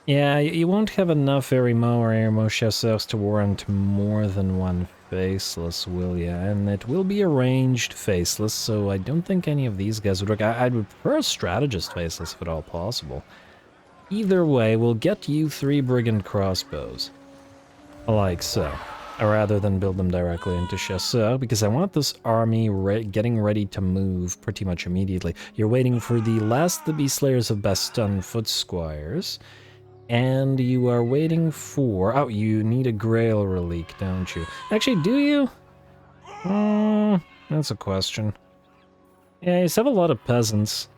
Yeah, you won't have enough Erimo or Erimo chasseurs to warrant more than one faceless, will ya? And it will be a ranged faceless, so I don't think any of these guys would work. I'd prefer a strategist faceless if at all possible. Either way, we'll get you 3 brigand crossbows. Like so. Rather than build them directly into chasseurs, because I want this army getting ready to move pretty much immediately. You're waiting for the last of the Beast Slayers of Baston foot squires. And you are waiting for... Oh, you need a Grail Relic, don't you? Actually, do you? That's a question. Yeah, you have a lot of peasants.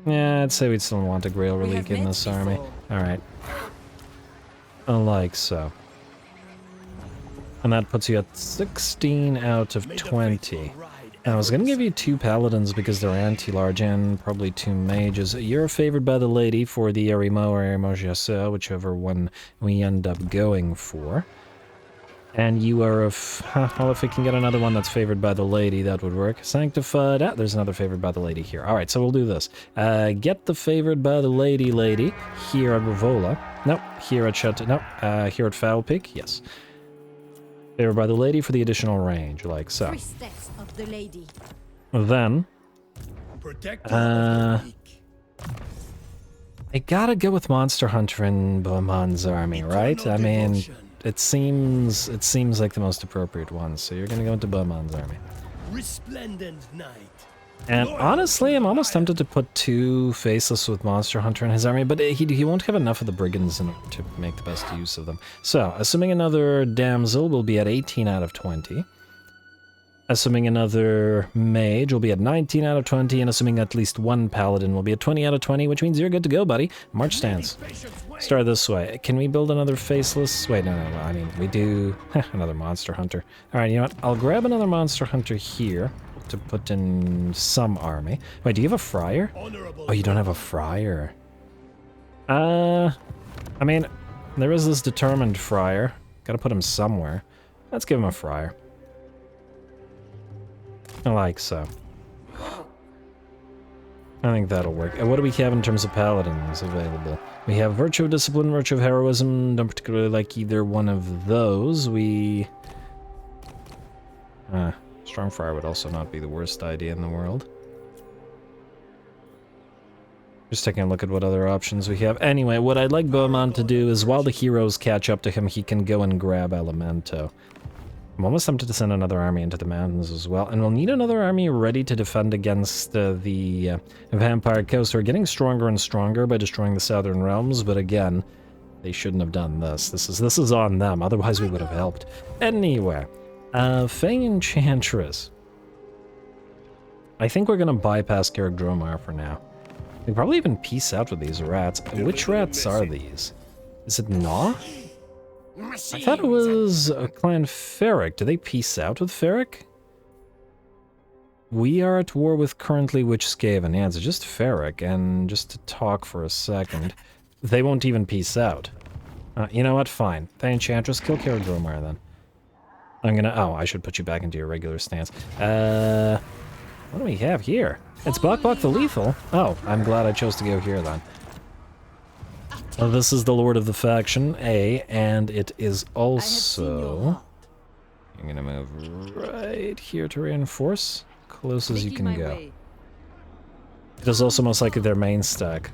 Yeah, I'd say we'd still want a Grail Relic in this army. Alright. Like so. And that puts you at 16 out of 20. I was gonna give you 2 paladins because they're anti-large and probably 2 mages. You're favored by the lady for the Erimo or Erimo, whichever one we end up going for. And you are well, if we can get another one that's favored by the lady, that would work. Sanctified. Ah, there's another favored by the lady here. Alright, so we'll do this. Get the favored by the lady here at Rivola. Nope, here at here at Foulpeak, yes. Favored by the lady for the additional range, like so. Priestess of the lady. Then, I gotta go with Monster Hunter in Bowmen's army, right? I mean, it seems like the most appropriate one, so you're gonna go into Bowmen's army. Resplendent night. And honestly, I'm almost tempted to put 2 Faceless with Monster Hunter in his army, but he won't have enough of the Brigands in it to make the best use of them. So, assuming another Damsel will be at 18 out of 20. Assuming another Mage will be at 19 out of 20, and assuming at least 1 Paladin will be at 20 out of 20, which means you're good to go, buddy. March stance. Start this way. Can we build another Faceless? Wait, no, I mean, we do... another Monster Hunter. Alright, you know what? I'll grab another Monster Hunter here to put in some army. Wait, do you have a Friar? Oh, you don't have a Friar. I mean, there is this determined Friar. Gotta put him somewhere. Let's give him a Friar. Like so. I think that'll work. And what do we have in terms of paladins available? We have Virtue of Discipline, Virtue of Heroism. Don't particularly like either one of those. Strong Friar would also not be the worst idea in the world. Just taking a look at what other options we have. Anyway, what I'd like Bowman to do is while the heroes catch up to him, he can go and grab Elemento. I'm almost tempted to send another army into the mountains as well, and we'll need another army ready to defend against the Vampire Coast, who are getting stronger and stronger by destroying the Southern Realms, but again, they shouldn't have done this. This is on them, otherwise we would have helped. Anyway, Fay Enchantress. I think we're gonna bypass Dromar for now. We probably even peace out with these rats. Which rats are these? Is it Gnaw? I thought it was Clan Ferric. Do they peace out with Ferric? We are at war with currently which Skaven? Yeah, it's just Ferric, and just to talk for a second, they won't even peace out. You know what? Fine. Fay Enchantress, kill Dromar then. I'm gonna... Oh, I should put you back into your regular stance. What do we have here? It's Bok the Lethal. Oh, I'm glad I chose to go here then. This is the Lord of the Faction, and it is also... I'm gonna move right here to reinforce, close as you can go. It is also most likely their main stack.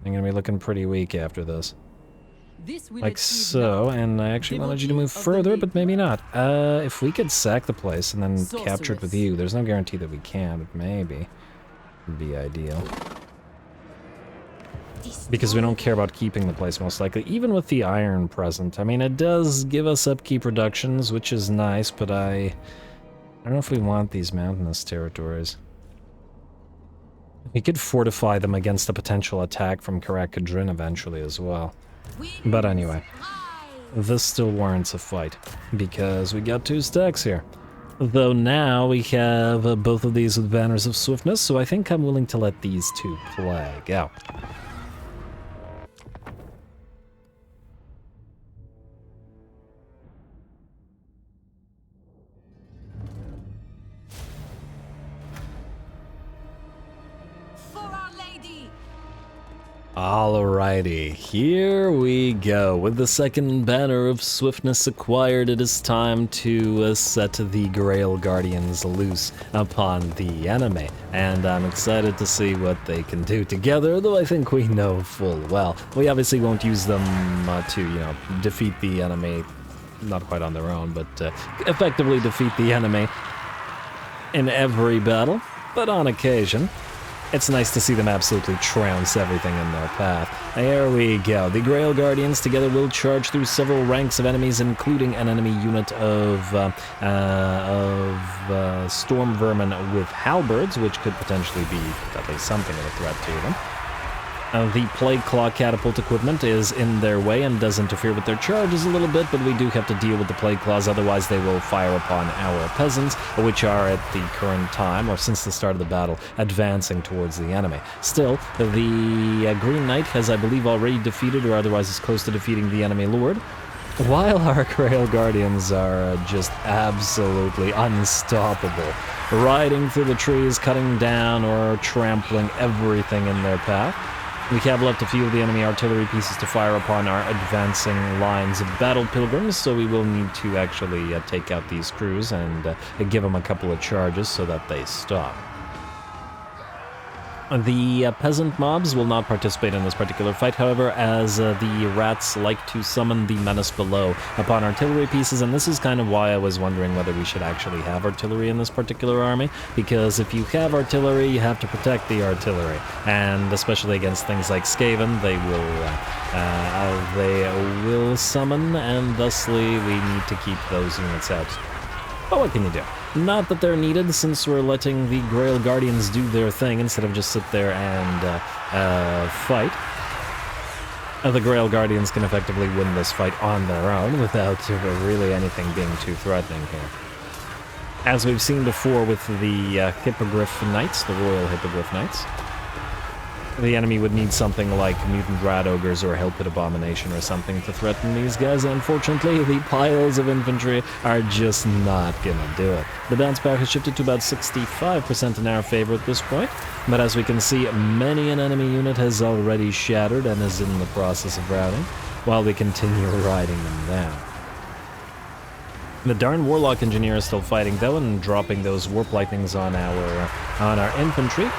I'm gonna be looking pretty weak after this. Like so, and I actually wanted you to move further, but maybe not. If we could sack the place and then capture it with you, there's no guarantee that we can, but maybe would be ideal. Because we don't care about keeping the place, most likely, even with the iron present. I mean, it does give us upkeep reductions, which is nice, but I don't know if we want these mountainous territories. We could fortify them against a potential attack from Karak-Kadrin eventually as well. But anyway, this still warrants a fight, because we got 2 stacks here. Though now we have both of these with Banners of Swiftness, so I think I'm willing to let these 2 plague out. Alrighty, here we go. With the second Banner of Swiftness acquired, it is time to set the Grail Guardians loose upon the enemy. And I'm excited to see what they can do together, though I think we know full well. We obviously won't use them to, defeat the enemy, not quite on their own, but effectively defeat the enemy in every battle, but on occasion. It's nice to see them absolutely trounce everything in their path. There we go. The Grail Guardians together will charge through several ranks of enemies, including an enemy unit of Storm Vermin with Halberds, which could potentially be at least something of a threat to them. The Plague Claw catapult equipment is in their way and does interfere with their charges a little bit, but we do have to deal with the Plague Claws, otherwise they will fire upon our peasants, which are at the current time, or since the start of the battle, advancing towards the enemy. Still, the Green Knight has, I believe, already defeated, or otherwise is close to defeating the enemy lord, while our Grail Guardians are just absolutely unstoppable, riding through the trees, cutting down or trampling everything in their path. We have left a few of the enemy artillery pieces to fire upon our advancing lines of battle pilgrims, so we will need to actually take out these crews and give them a couple of charges so that they stop. The peasant mobs will not participate in this particular fight, however, as the rats like to summon the menace below upon artillery pieces, and this is kind of why I was wondering whether we should actually have artillery in this particular army, because if you have artillery, you have to protect the artillery, and especially against things like Skaven, they will summon, and thusly we need to keep those units out. But what can you do? Not that they're needed, since we're letting the Grail Guardians do their thing instead of just sit there and fight. The Grail Guardians can effectively win this fight on their own without really anything being too threatening here. As we've seen before with the Hippogriff Knights, the Royal Hippogriff Knights, the enemy would need something like Mutant Rat Ogres or Hellpit Abomination or something to threaten these guys. Unfortunately, the piles of infantry are just not gonna do it. The bounce back has shifted to about 65% in our favor at this point, but as we can see, many an enemy unit has already shattered and is in the process of routing, while we continue riding them down. The darn Warlock Engineer is still fighting though, and dropping those Warp Lightnings on our infantry.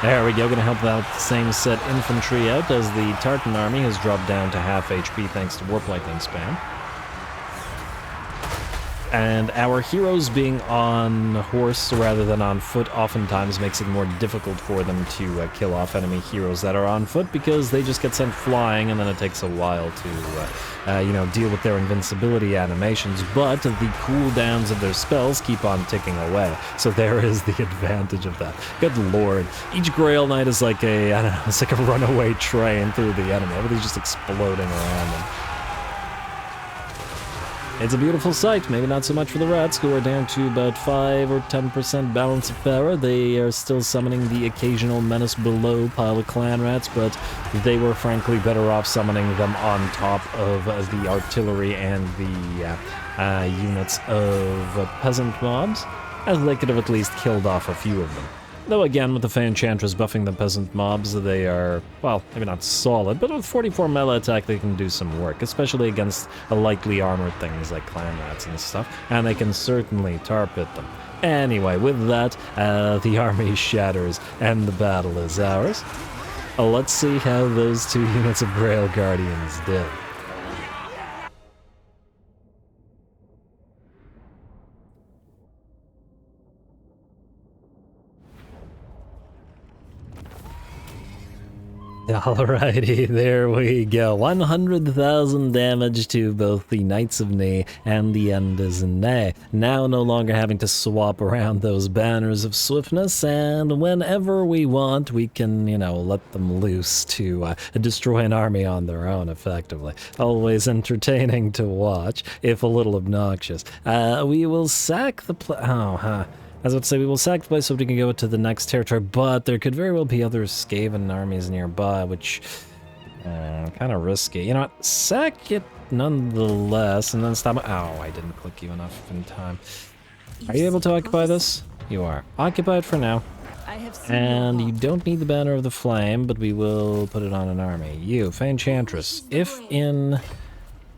There we go, gonna help that same set infantry out, as the Tartan army has dropped down to half HP thanks to Warp Lightning spam. And our heroes being on horse rather than on foot oftentimes makes it more difficult for them to kill off enemy heroes that are on foot, because they just get sent flying and then it takes a while to, deal with their invincibility animations, but the cooldowns of their spells keep on ticking away. So there is the advantage of that. Good lord. Each Grail Knight is like it's like a runaway train through the enemy. Everything's just exploding around them. It's a beautiful sight, maybe not so much for the rats, who are down to about 5 or 10% balance of power. They are still summoning the occasional menace below pile of clan rats, but they were frankly better off summoning them on top of the artillery and the units of peasant mobs, as they could have at least killed off a few of them. Though again, with the Fay Enchantress buffing the peasant mobs, they are, well, maybe not solid, but with 44 melee attack they can do some work, especially against lightly armored things like clan rats and stuff, and they can certainly tar pit them. Anyway, with that, the army shatters, and the battle is ours. Let's see how those two units of Grail Guardians did. Alrighty, there we go. 100,000 damage to both the Knights of Knee and the Enders Nay. Now no longer having to swap around those banners of swiftness, and whenever we want, we can, let them loose to destroy an army on their own, effectively. Always entertaining to watch, if a little obnoxious. We will sack the As I would say, we will sack the place so we can go to the next territory, but there could very well be other Skaven armies nearby, which kind of risky. You know what? Sack it nonetheless, and then stop. Oh, I didn't click you enough in time. Are you able to occupy this? You are. Occupy it for now. And you don't need the Banner of the Flame, but we will put it on an army. You, Fay Enchantress, if in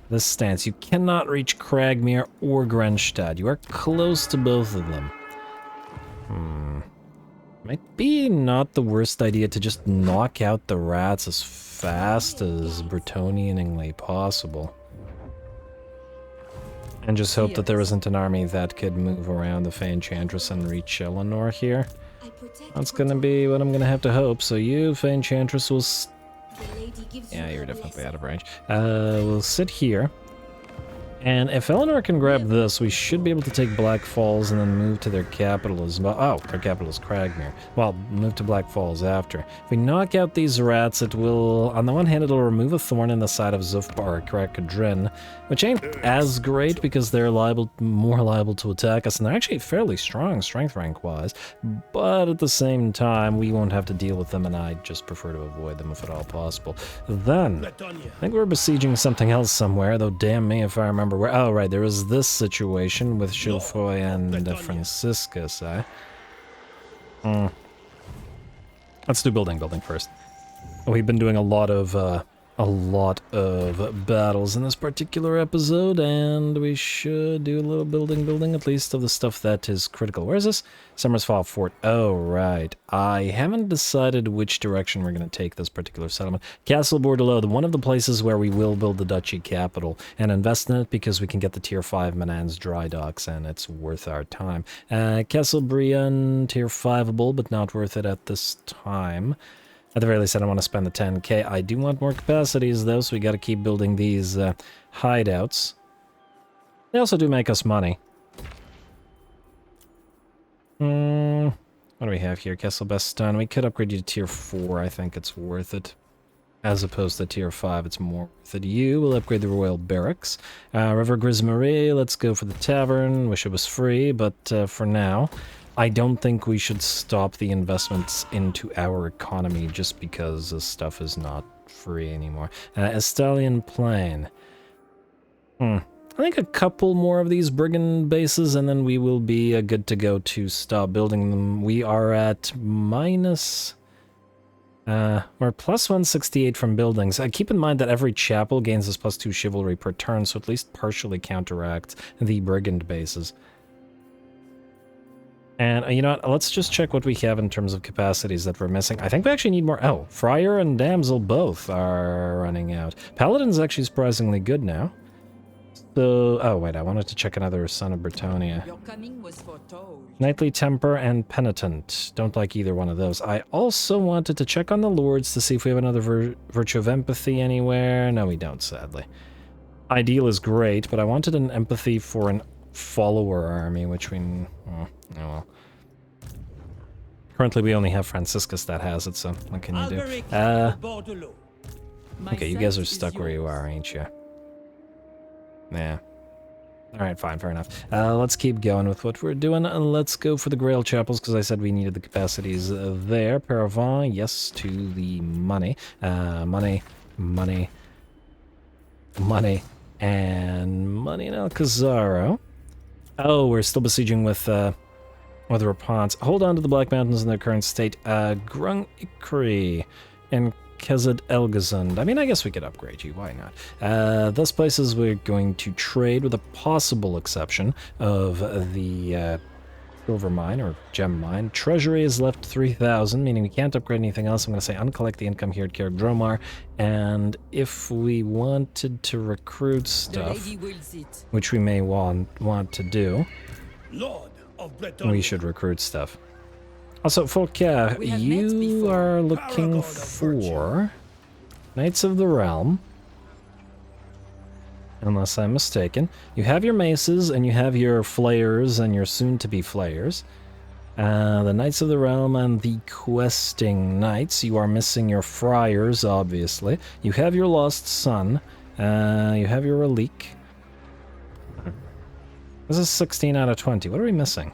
this stance you cannot reach Cragmere or Grenstad, you are close to both of them. Might be not the worst idea to just knock out the rats as fast as Bretonnianingly possible. And just hope that there isn't an army that could move around the Fay Enchantress and reach Eleanor here. That's gonna be what I'm gonna have to hope. So you, Fay Enchantress, will... Yeah, you're definitely out of range. We'll sit here. And if Eleanor can grab this, we should be able to take Black Falls and then move to their capital as well. Oh, their capital is Cragmere. Well, move to Black Falls after. If we knock out these rats, it will... On the one hand, it'll remove a thorn in the side of Zufbar or Krakadrin, which ain't as great because they're more liable to attack us, and they're actually fairly strong, strength rank-wise. But at the same time, we won't have to deal with them, and I'd just prefer to avoid them if at all possible. Then, I think we're besieging something else somewhere, though damn me if I remember where. Oh, right, there was this situation with Chilfoy and Franciscus, eh? Let's do building first. We've been doing a lot of battles in this particular episode, and we should do a little building, at least of the stuff that is critical. Where is this? Summer's Fall Fort. Oh, right. I haven't decided which direction we're going to take this particular settlement. Castle Bordelot, one of the places where we will build the duchy capital and invest in it because we can get the tier 5 Manans dry docks, and it's worth our time. Castle Brienne, tier 5-able, but not worth it at this time. At the very least, I don't want to spend the 10k. I do want more capacities, though, so we got to keep building these hideouts. They also do make us money. What do we have here? Castle Baston. We could upgrade you to tier 4. I think it's worth it. As opposed to tier 5, it's more worth it. You will upgrade the Royal Barracks. River Grismarie, let's go for the tavern. Wish it was free, but for now... I don't think we should stop the investments into our economy just because this stuff is not free anymore. Estalian Plain. I think a couple more of these brigand bases and then we will be good to go to stop building them. We are at minus... we're plus 168 from buildings. Keep in mind that every chapel gains this plus 2 chivalry per turn, so at least partially counteracts the brigand bases. And you know what, let's just check what we have in terms of capacities that we're missing. I think we actually need more. Oh, Friar and Damsel both are running out. Paladin's actually surprisingly good now. So, oh wait, I wanted to check another Son of Bretonnia. Your coming was foretold. Knightly Temper and Penitent. Don't like either one of those. I also wanted to check on the Lords to see if we have another Virtue of Empathy anywhere. No, we don't, sadly. Ideal is great, but I wanted an Empathy for an follower army, which we... Oh well. Currently we only have Franciscus that has it, so what can you do? Okay, you guys are stuck where you are, ain't you? Yeah. Alright, fine, fair enough. Let's keep going with what we're doing. Let's go for the Grail Chapels, because I said we needed the capacities there. Caravans, yes, to the money. Money, and money in Alcazaro. Oh, we're still besieging with Rapans. Hold on to the Black Mountains in their current state. Grung Ikri and Kezad Elgazund. I mean, I guess we could upgrade you. Why not? Those places we're going to trade with a possible exception of the silver mine or gem mine. Treasury is left 3,000, meaning we can't upgrade anything else. I'm going to say uncollect the income here at Cair Dromar. And if we wanted to recruit stuff, which we may want to do, Lord of Bretonnia. we should recruit stuff. Also, Folka, you are looking for Knights of the Realm, unless I'm mistaken. You have your maces, and you have your flayers, and your soon-to-be flayers. The Knights of the Realm and the Questing Knights. You are missing your friars, obviously. You have your Lost Son. You have your Relique. This is 16 out of 20. What are we missing?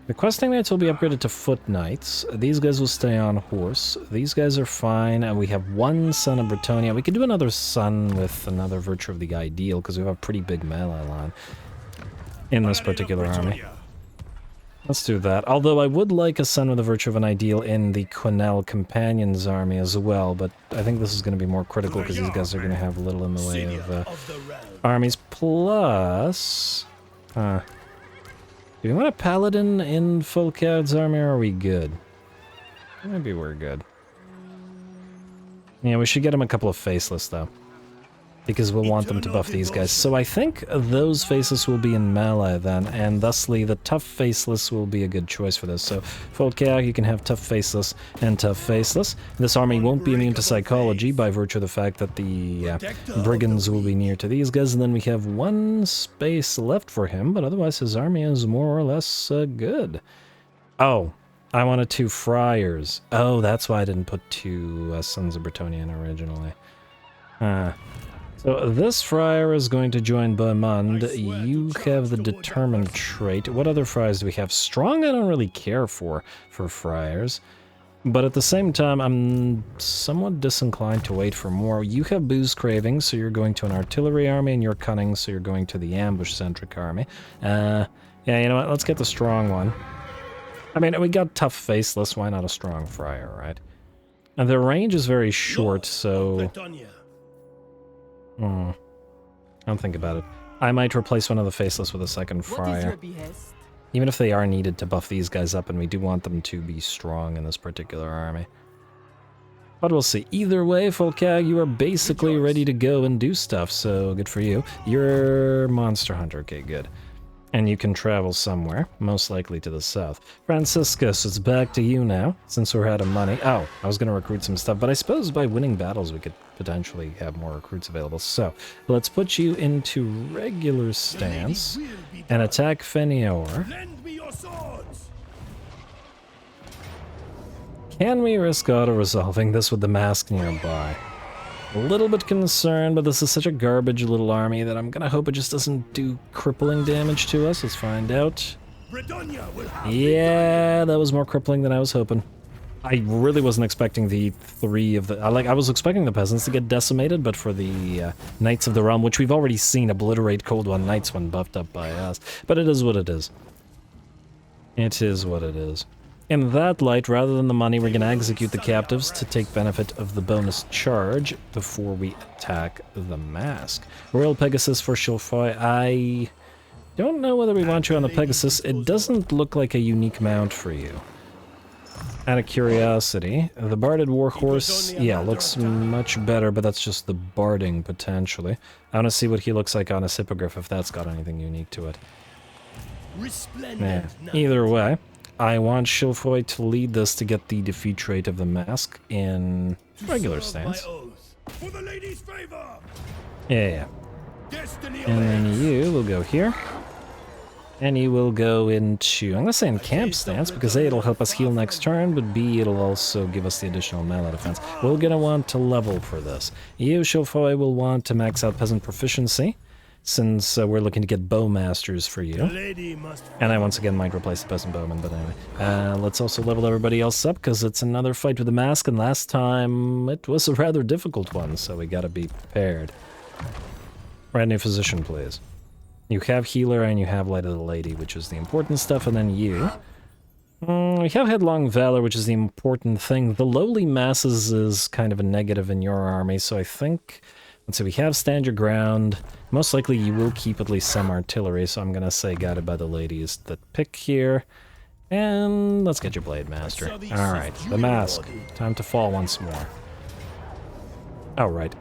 The Questing Knights will be upgraded to Foot Knights. These guys will stay on horse. These guys are fine, and we have one Son of Bretonnia. We could do another Son with another Virtue of the Ideal, because we have a pretty big melee line in this particular army. Let's do that. Although I would like a Son with a Virtue of an Ideal in the Quenelle Companions army as well, but I think this is going to be more critical because these guys are going to have a little in the way of armies. Plus... do we want a Paladin in Folkard's army, or are we good? Maybe we're good. Yeah, we should get him a couple of Faceless, though. because we'll want them to buff these guys. So I think those faceless will be in melee then, and thusly the tough faceless will be a good choice for this. So Folkjag, you can have tough faceless and tough faceless. This army won't be immune to psychology by virtue of the fact that the brigands will be near to these guys, and then we have one space left for him, but otherwise his army is more or less good. Oh, I wanted 2 friars. Oh, that's why I didn't put 2 Sons of Bretonnia in originally. So this friar is going to join Bowmen. You have the determined trait. What other friars do we have? Strong I don't really care for friars. But at the same time, I'm somewhat disinclined to wait for more. You have booze cravings, so you're going to an artillery army, and you're cunning, so you're going to the ambush-centric army. Yeah, you know what? Let's get the strong one. I mean, we got tough faceless. Why not a strong friar, right? And the range is very short, so... Don't think about it. I might replace one of the faceless with a second friar. Even if they are needed to buff these guys up, and we do want them to be strong in this particular army. But we'll see. Either way, Folkjag, you are basically ready to go and do stuff, so good for you. You're Monster Hunter, okay, good. And you can travel somewhere, most likely to the south. Franciscus, it's back to you now, since we're out of money. Oh, I was going to recruit some stuff, but I suppose by winning battles we could potentially have more recruits available. So, let's put you into regular stance and attack Fenior. Lend me your swords. Can we risk auto-resolving this with the mask nearby? A little bit concerned, but this is such a garbage little army that I'm gonna hope it just doesn't do crippling damage to us. Let's find out. Bretonnia will have Yeah, that was more crippling than I was hoping. I really wasn't expecting the 3 of the... I was expecting the peasants to get decimated, but for the Knights of the Realm, which we've already seen obliterate Cold One Knights when buffed up by us. But it is what it is. It is what it is. In that light, rather than the money, we're going to execute the captives to take benefit of the bonus charge before we attack the mask. Royal Pegasus for Chilfoy. I don't know whether we want you on the Pegasus. It doesn't look like a unique mount for you. Out of curiosity, the Barded Warhorse, yeah, looks much better, but that's just the barding, potentially. I want to see what he looks like on a Hippogriff, if that's got anything unique to it. Yeah. Either way, I want Chilfoy to lead this to get the defeat rate of the mask in regular stance. For the lady's favor. Yeah. And then you will go here. And you will go into, I'm going to say in camp stance, because A, it'll help us heal next turn, but B, it'll also give us the additional melee defense. We're going to want to level for this. You, Chilfoy, will want to max out peasant proficiency, since we're looking to get bowmasters for you. And I once again might replace the peasant bowman, but anyway. Let's also level everybody else up, because it's another fight with the mask, and last time it was a rather difficult one, so we gotta be prepared. Right, new physician, please. You have healer and you have Light of the Lady, which is the important stuff, and then you. We have Headlong Valor, which is the important thing. The Lowly Masses is kind of a negative in your army, so I think... Let's see, we have Stand Your Ground. Most likely you will keep at least some artillery, so I'm gonna say Guided by the Lady is the pick here. And let's get your Blade Master. Alright, the mask. Time to fall once more. Alright,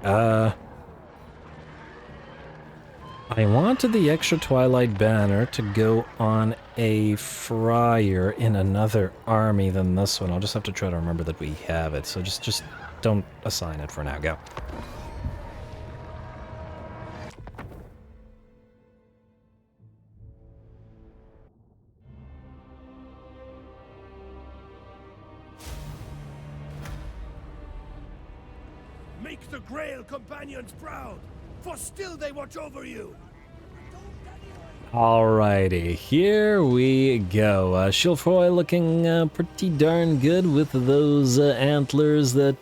I wanted the extra Twilight Banner to go on a friar in another army than this one. I'll just have to try to remember that we have it, so just don't assign it for now. Go. Make the Grail companions proud, for still they watch over you. Alrighty, here we go. Chilfoy looking pretty darn good with those antlers that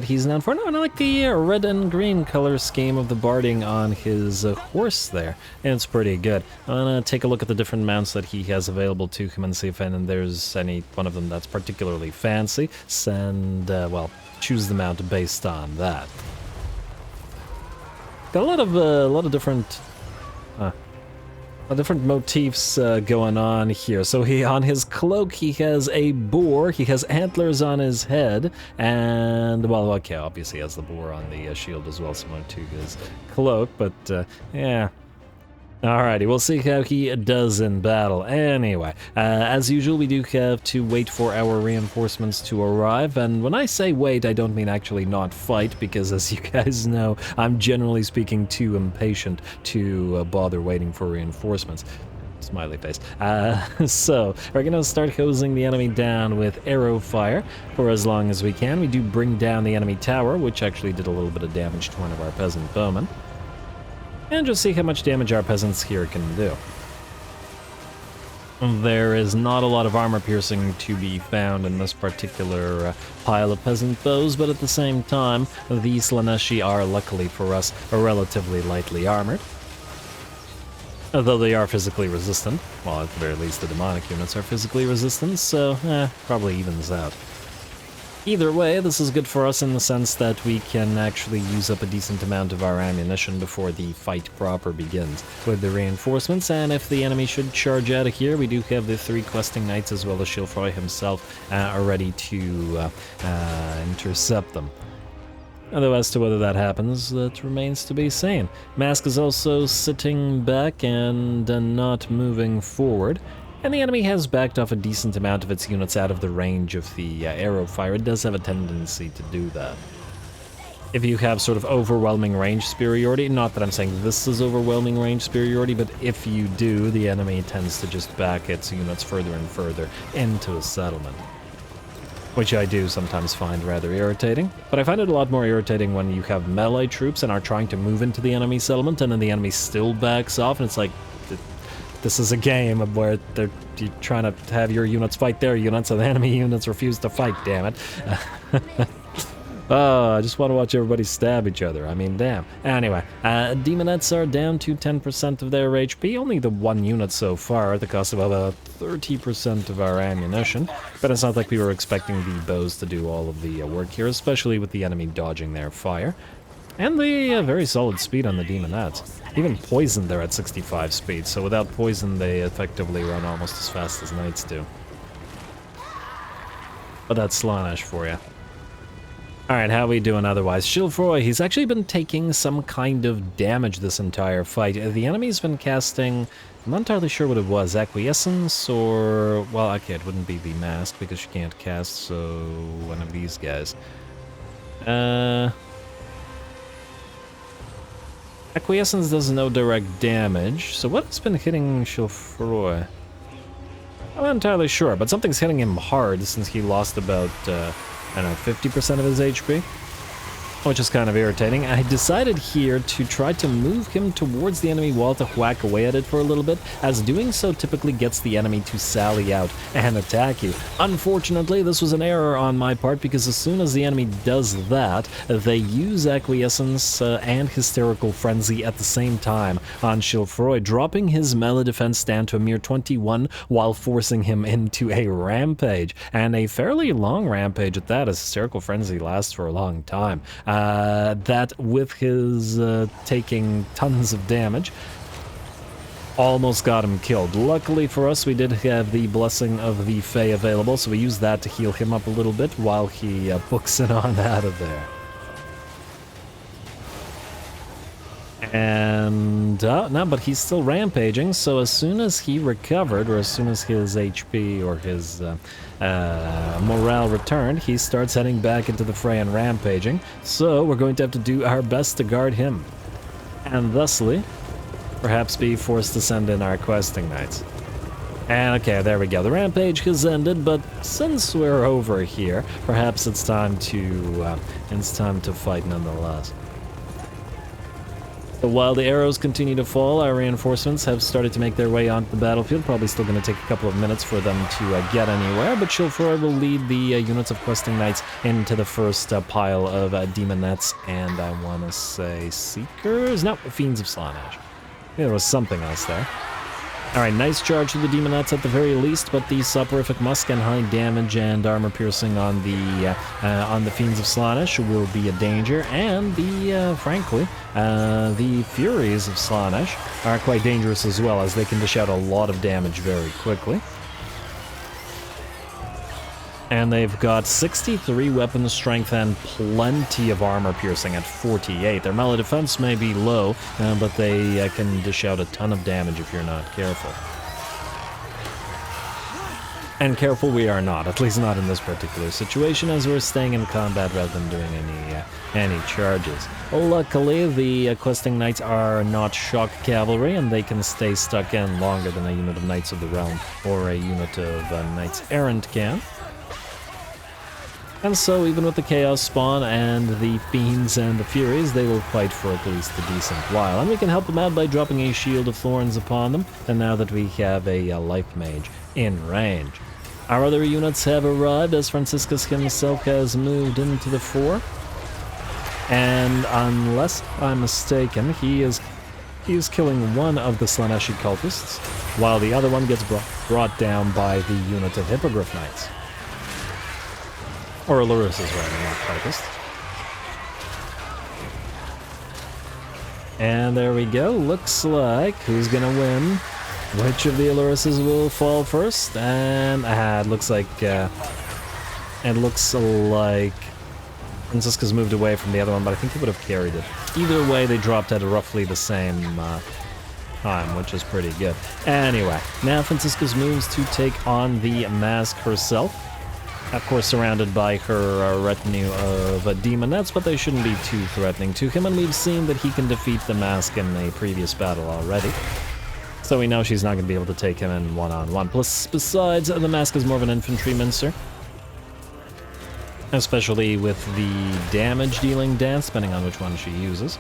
he's known for. No, I like the red and green color scheme of the barding on his horse there. It's pretty good. I'm gonna take a look at the different mounts that he has available to him and see if there's any one of them that's particularly fancy. Well, choose the mount based on that. Got a lot of different. different motifs going on here. So on his cloak, he has a boar, he has antlers on his head, and, well, okay, obviously he has the boar on the shield as well, similar to his cloak, but, yeah. Alrighty, we'll see how he does in battle. Anyway, as usual, we do have to wait for our reinforcements to arrive, and when I say wait, I don't mean actually not fight, because as you guys know, I'm generally speaking too impatient to bother waiting for reinforcements. Smiley face. So, we're gonna start hosing the enemy down with arrow fire for as long as we can. We do bring down the enemy tower, which actually did a little bit of damage to one of our peasant bowmen. And just see how much damage our peasants here can do. There is not a lot of armor piercing to be found in this particular pile of peasant bows, but at the same time, the Slaneshi are, luckily for us, relatively lightly armored. Although they are physically resistant. Well, at the very least, the demonic units are physically resistant, so, probably evens out. Either way, this is good for us in the sense that we can actually use up a decent amount of our ammunition before the fight proper begins with the reinforcements, and if the enemy should charge out of here, we do have the 3 questing knights as well as Chilfroy himself are ready to intercept them. Although as to whether that happens, that remains to be seen. Mask is also sitting back and not moving forward. And the enemy has backed off a decent amount of its units out of the range of the arrow fire. It does have a tendency to do that. If you have sort of overwhelming range superiority, not that I'm saying this is overwhelming range superiority, but if you do, the enemy tends to just back its units further and further into a settlement. Which I do sometimes find rather irritating. But I find it a lot more irritating when you have melee troops and are trying to move into the enemy settlement, and then the enemy still backs off, and it's like, this is a game where you're trying to have your units fight their units, and the enemy units refuse to fight, damn it. Oh, I just want to watch everybody stab each other. I mean, damn. Anyway, demonettes are down to 10% of their HP. Only the 1 unit so far at the cost of about 30% of our ammunition. But it's not like we were expecting the bows to do all of the work here, especially with the enemy dodging their fire. And the very solid speed on the demonettes. Even poison, they're at 65 speed, so without poison they effectively run almost as fast as knights do. But that's Slanesh for you. Alright, how we doing otherwise? Chilfroy, he's actually been taking some kind of damage this entire fight. The enemy's been casting, I'm not entirely sure what it was, Acquiescence or, well, okay, it wouldn't be the Mask because she can't cast, so one of these guys. Acquiescence does no direct damage, so what's been hitting Chilfroy? I'm not entirely sure, but something's hitting him hard since he lost about, I don't know, 50% of his HP, which is kind of irritating. I decided here to try to move him towards the enemy wall to whack away at it for a little bit, as doing so typically gets the enemy to sally out and attack you. Unfortunately, this was an error on my part, because as soon as the enemy does that, they use Acquiescence and Hysterical Frenzy at the same time on Chilfroy, dropping his melee defense down to a mere 21 while forcing him into a rampage, and a fairly long rampage at that, as Hysterical Frenzy lasts for a long time. That with his taking tons of damage, almost got him killed. Luckily for us, we did have the Blessing of the Fay available, so we used that to heal him up a little bit while he books it on out of there. And, no, but he's still rampaging, so as soon as he recovered, or as soon as his HP or his morale returned, he starts heading back into the fray and rampaging, so we're going to have to do our best to guard him. And thusly, perhaps be forced to send in our questing knights. And okay, there we go, the rampage has ended, but since we're over here, perhaps it's time to fight nonetheless. But while the arrows continue to fall, our reinforcements have started to make their way onto the battlefield. Probably still going to take a couple of minutes for them to get anywhere, but Chilfroy will lead the units of questing knights into the first pile of demonettes, and I want to say seekers? No, fiends of Slanesh. There was something else there. Alright, nice charge to the Demonettes at the very least, but the soporific musk and high damage and armor piercing on the Fiends of Slaanesh will be a danger, and frankly, the Furies of Slaanesh are quite dangerous as well, as they can dish out a lot of damage very quickly. And they've got 63 weapon strength and plenty of armor piercing at 48. Their melee defense may be low, but they can dish out a ton of damage if you're not careful. And careful we are not, at least not in this particular situation, as we're staying in combat rather than doing any charges. Luckily, the questing knights are not shock cavalry, and they can stay stuck in longer than a unit of Knights of the Realm or a unit of Knights Errant can. And so, even with the Chaos Spawn and the Fiends and the Furies, they will fight for at least a decent while. And we can help them out by dropping a Shield of Thorns upon them, and now that we have a Life Mage in range. Our other units have arrived, as Franciscus himself has moved into the fore. And unless I'm mistaken, he is killing one of the Slaaneshi cultists, while the other one gets brought down by the unit of Hippogriff Knights. Or Larus's, rather, not cultists. And there we go. Looks like who's gonna win? Which of the Aluruses will fall first? And it looks like Francisca's moved away from the other one, but I think he would have carried it. Either way, they dropped at roughly the same time, which is pretty good. Anyway, now Francisca's moves to take on the Mask herself. Of course, surrounded by her retinue of demonettes, but they shouldn't be too threatening to him, and we've seen that he can defeat the Mask in a previous battle already. So we know she's not going to be able to take him in one-on-one. Plus, besides, the Mask is more of an infantry mincer, especially with the damage-dealing dance, depending on which one she uses,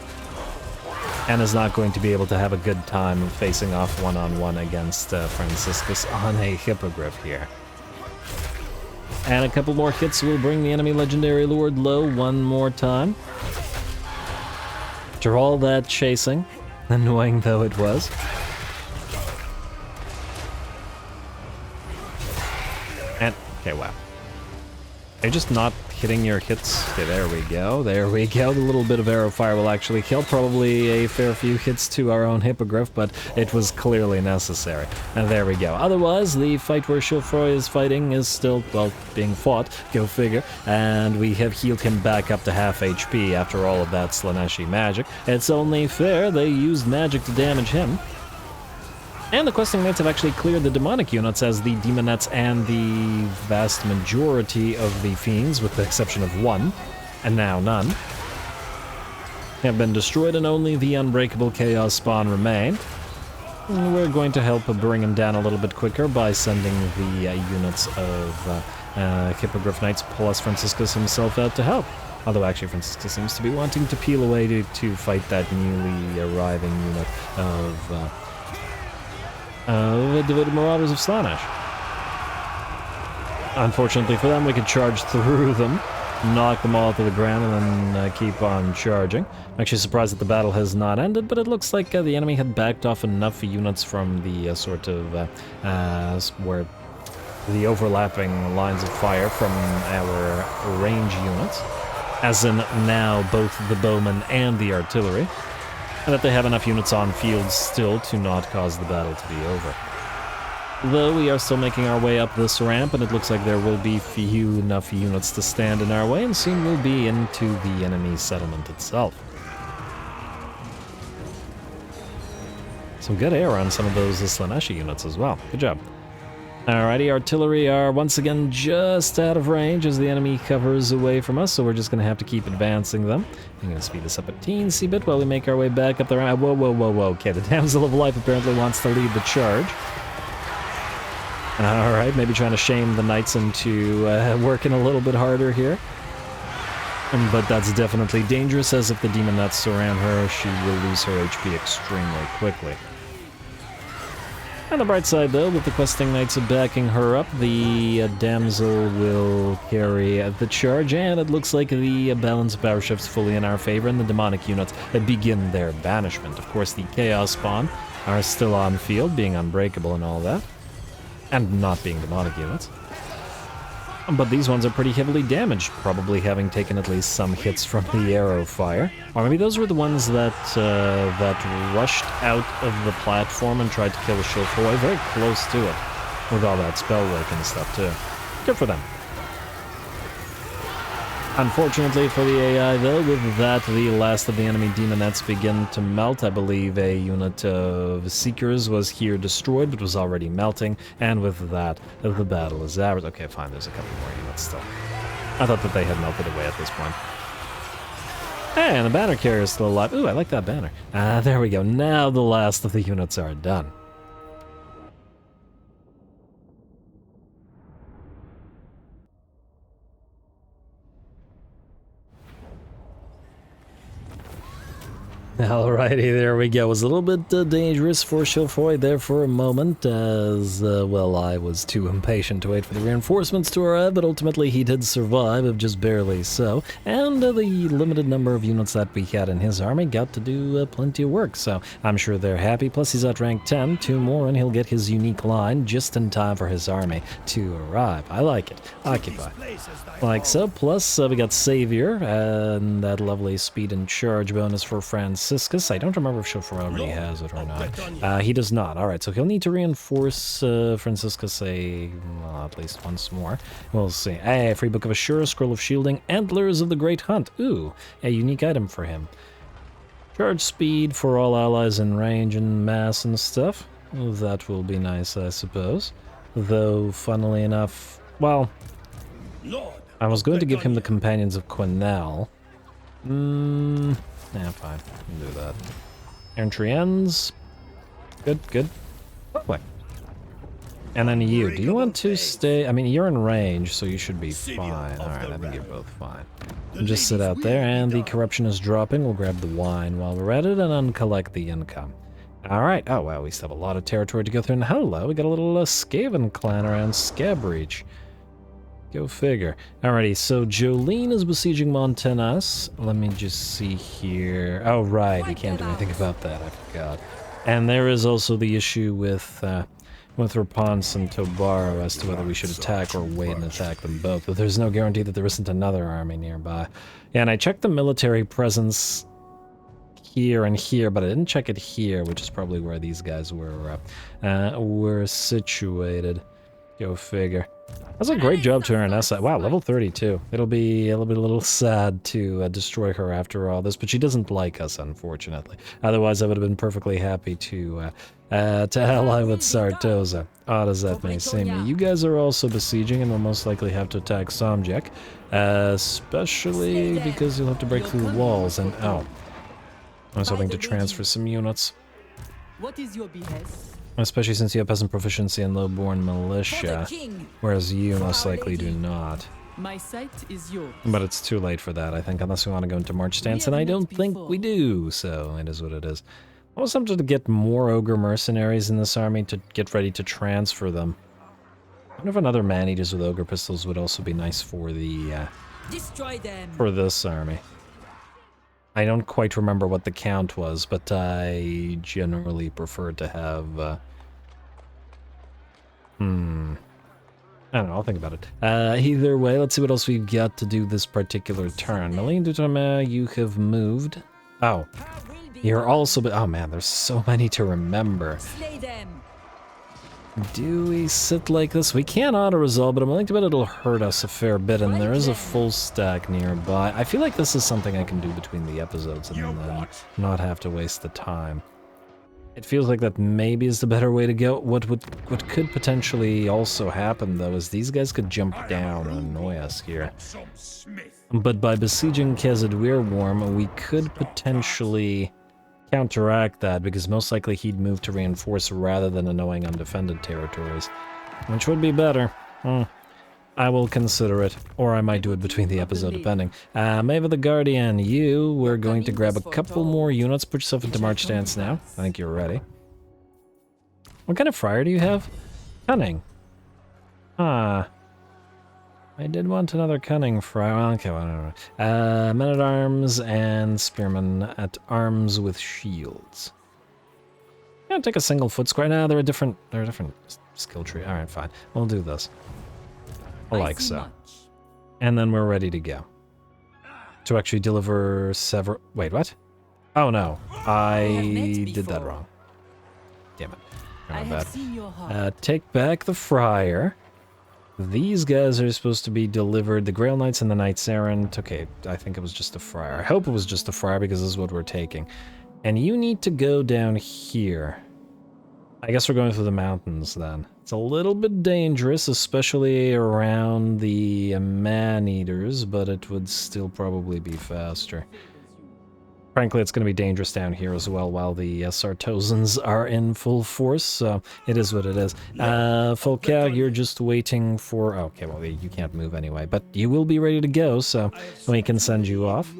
and is not going to be able to have a good time facing off one-on-one against Franciscus on a Hippogriff here. And a couple more hits will bring the enemy legendary lord low one more time. After all that chasing, annoying though it was. And, okay, wow. They're just not hitting your hits. Okay, there we go, there we go. The little bit of arrow fire will actually kill. Probably a fair few hits to our own Hippogriff, but it was clearly necessary. And there we go. Otherwise, the fight where Chauffroy is fighting is still, well, being fought. Go figure. And we have healed him back up to half HP after all of that Slaaneshi magic. It's only fair they used magic to damage him. And the questing knights have actually cleared the demonic units, as the demonettes and the vast majority of the fiends, with the exception of one, and now none, have been destroyed, and only the unbreakable chaos spawn remain. And we're going to help bring him down a little bit quicker by sending the units of Hippogriff Knights plus Franciscus himself out to help. Although actually Franciscus seems to be wanting to peel away to fight that newly arriving unit of Devoted Marauders of Slaanesh. Unfortunately for them, we could charge through them, knock them all to the ground, and then keep on charging. I'm actually surprised that the battle has not ended, but it looks like the enemy had backed off enough units from the where the overlapping lines of fire from our range units, as in now both the bowmen and the artillery, and that they have enough units on field still to not cause the battle to be over. Though we are still making our way up this ramp, and it looks like there will be few enough units to stand in our way, and soon we'll be into the enemy settlement itself. Some good air on some of those Slaaneshi units as well. Good job. Alrighty, artillery are once again just out of range as the enemy covers away from us, so we're just going to have to keep advancing them. I'm going to speed this up a teensy bit while we make our way back up the ramp. Whoa, whoa, whoa, whoa. Okay, the Damsel of Life apparently wants to lead the charge. Alright, maybe trying to shame the knights into working a little bit harder here. But that's definitely dangerous, as if the demonettes surround her, she will lose her HP extremely quickly. On the bright side, though, with the questing knights backing her up, the damsel will carry the charge, and it looks like the balance of power shifts fully in our favor, and the demonic units begin their banishment. Of course, the chaos spawn are still on field, being unbreakable and all that. And not being demonic units. But these ones are pretty heavily damaged, probably having taken at least some hits from the arrow fire. Or maybe those were the ones that rushed out of the platform and tried to kill the Chauffeur, very close to it, with all that spell work and stuff too. Good for them. Unfortunately for the AI though, with that the last of the enemy demonettes begin to melt. I believe a unit of Seekers was here destroyed, but was already melting, and with that, the battle is ours. Okay, fine, there's a couple more units still. I thought that they had melted away at this point. Hey, and the banner carrier is still alive. Ooh, I like that banner. There we go. Now the last of the units are done. Alrighty, there we go. It was a little bit dangerous for Chauffeur there for a moment, as, well, I was too impatient to wait for the reinforcements to arrive, but ultimately he did survive, if just barely so, and the limited number of units that we had in his army got to do plenty of work, so I'm sure they're happy. Plus he's at rank 10, 2 more, and he'll get his unique line just in time for his army to arrive. I like it. Occupy. Like so. Plus we got Savior, and that lovely speed and charge bonus for Franciscus. I don't remember if Chauffeur already has it or not. He does not. Alright, so he'll need to reinforce Franciscus at least once more. We'll see. Hey, free Book of Assure, Scroll of Shielding, Antlers of the Great Hunt. Ooh, a unique item for him. Charge speed for all allies in range and mass and stuff. Well, that will be nice, I suppose. Though, funnily enough, well, I was going to give him the Companions of Quenelle. Yeah, fine. We can do that. Entry ends. Good, good. Lovely. And then you. Do you want to stay? I mean, you're in range, so you should be fine. Alright, I think you're both fine. Just sit out there, and the corruption is dropping. We'll grab the wine while we're at it, and uncollect the income. Alright. Oh, wow, we still have a lot of territory to go through. And hello, we got a little Skaven clan around Scabreach. Go figure. Alrighty, so Jolene is besieging Montanas. Let me just see here. Oh, right, you can't do anything about that, I forgot. And there is also the issue with Rapunzel and Tobaro as to whether we should attack or wait and attack them both. But there's no guarantee that there isn't another army nearby. Yeah, and I checked the military presence here and here, but I didn't check it here, which is probably where these guys were situated. Go figure. That's a great job to earn SI. Wow, level 32. It'll be a little sad to destroy her after all this, but she doesn't like us, unfortunately. Otherwise, I would have been perfectly happy to ally with Sartosa. Odd as that may seem. You guys are also besieging and will most likely have to attack Somjek, especially because you'll have to break through walls and oh. I was hoping to transfer some units. What is your behest? Especially since you have peasant proficiency in low-born militia, whereas you most likely do not. My sight is yours. But it's too late for that, I think, unless we want to go into March stance, and I don't think we do, so it is what it is. I was tempted to get more ogre mercenaries in this army to get ready to transfer them. I wonder if another man-eaters with ogre pistols would also be nice for the, Destroy them. for this army. I don't quite remember what the count was, but I generally prefer to have, I don't know, I'll think about it. Either way, let's see what else we've got to do this particular turn. Malene Dutrame, you have moved. Oh, you're also, oh man, there's so many to remember. Slay them. Do we sit like this? We can auto-resolve, but I'm willing to bet it'll hurt us a fair bit, and there is a full stack nearby. I feel like this is something I can do between the episodes and then not have to waste the time. It feels like that maybe is the better way to go. What could potentially also happen, though, is these guys could jump down and annoy us here. But by besieging Khazad-Weirworm, we could potentially counteract that, because most likely he'd move to reinforce rather than annoying undefended territories, which would be better. I will consider it, or I might do it between the episode, depending. Maeve the Guardian, we're going to grab a couple more units. Put yourself into March stance now. I think you're ready. What kind of friar do you have? Cunning. I did want another cunning friar. Well, okay, well, I don't know. Men-at-arms and spearmen at arms with shields. gonna take a single foot square. Nah, they're a different skill tree. Alright, fine. We'll do this. Like see so. much. And then we're ready to go. To actually deliver several... Wait, what? Oh no, I did that wrong. Damn it. I My have bad. seen your heart. Take back the friar. These guys are supposed to be delivered. The Grail Knights and the Knights Errant. Okay, I think it was just a friar. I hope it was just a friar because this is what we're taking. And you need to go down here. I guess we're going through the mountains then. It's a little bit dangerous, especially around the man-eaters, but it would still probably be faster. Frankly, it's going to be dangerous down here as well while the Sartosans are in full force, so it is what it is. Folkag, you're just waiting for... Okay, well, you can't move anyway, but you will be ready to go, so we can send you off.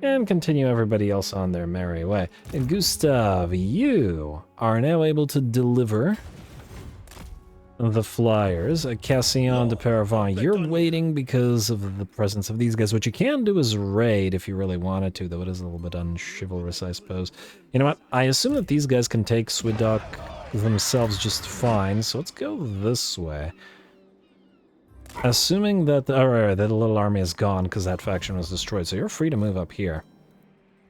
And continue everybody else on their merry way. And Gustav, you are now able to deliver the flyers. Cassien de Caravans, you're waiting because of the presence of these guys. What you can do is raid if you really wanted to, though it is a little bit unchivalrous, I suppose. You know what? I assume that these guys can take Swidok themselves just fine, so let's go this way. Assuming that that the little army is gone because that faction was destroyed, so you're free to move up here.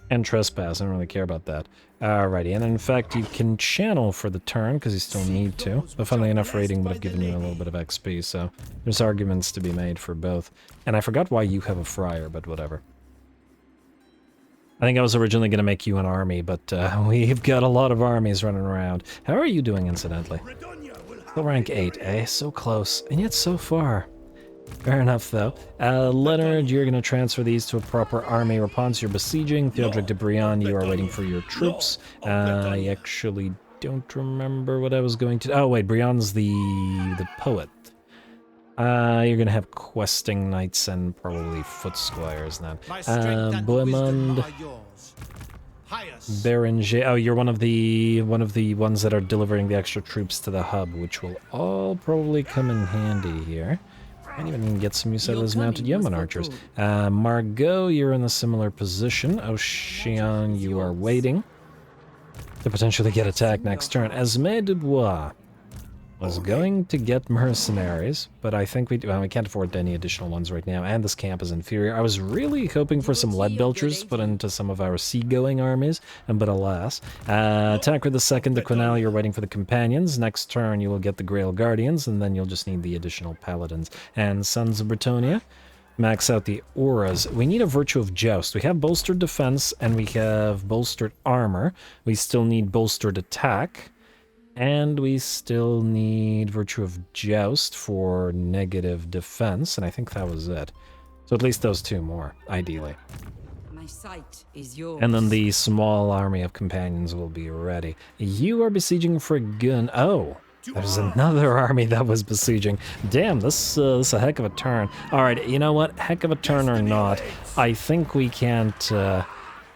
And trespass, I don't really care about that. Alrighty, and in fact you can channel for the turn, because you still need to. But funnily enough, raiding would have given you a little bit of XP, so there's arguments to be made for both. And I forgot why you have a friar, but whatever. I think I was originally going to make you an army, but we've got a lot of armies running around. How are you doing, incidentally? Still rank 8, eh? So close, and yet so far. Fair enough, though. Leonard, you're going to transfer these to a proper army. Rapunzel, you're besieging. Theodoric de Brigand, you are waiting for your troops. I actually don't remember what I was going to... Oh, wait, Briand's the poet. You're going to have questing knights and probably foot squires then. Bowmen, Berenger... Oh, you're one of the ones that are delivering the extra troops to the hub, which will all probably come in handy here. Can't even get some use out of those mounted yeoman archers. Margot, you're in a similar position. Ocean, you are waiting to potentially get attacked next turn. Esme Dubois was going to get mercenaries, but I think we can't afford any additional ones right now, and this camp is inferior. I was really hoping for some lead belchers put into some of our seagoing armies, but alas. Tancred II de Quinal, you're waiting for the companions. Next turn you will get the Grail Guardians, and then you'll just need the additional paladins. And Sons of Bretonnia, max out the auras. We need a Virtue of Joust. We have bolstered defense, and we have bolstered armor. We still need bolstered attack. And we still need Virtue of Joust for negative defense, and I think that was it. So at least those two more, ideally. My sight is yours. And then the small army of companions will be ready. You are besieging Frigun. Oh, there's another army that was besieging. Damn, this is a heck of a turn. Alright, you know what? Heck of a turn or not, I think we can't...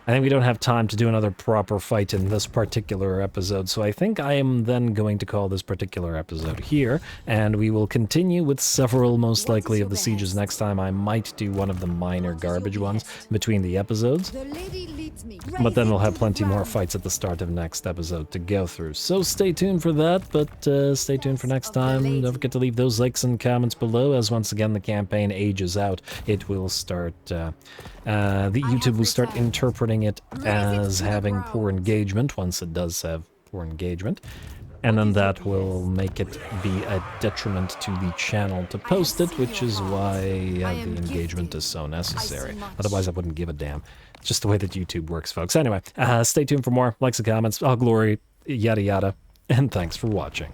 I think we don't have time to do another proper fight in this particular episode, so I think I am then going to call this particular episode here, and we will continue with several, most likely, of the sieges next time. I might do one of the minor garbage ones between the episodes, but then we'll have plenty more fights at the start of next episode to go through. So stay tuned for that, but stay tuned for next time. Don't forget to leave those likes and comments below, as once again the campaign ages out. It will start... the YouTube will start interpreting it as having poor engagement once it does have poor engagement, and then that will make it be a detriment to the channel to post it, which is why the engagement is so necessary. Otherwise I wouldn't give a damn. It's just the way that YouTube works, folks. Anyway, stay tuned for more likes and comments, all glory, yada yada, and thanks for watching.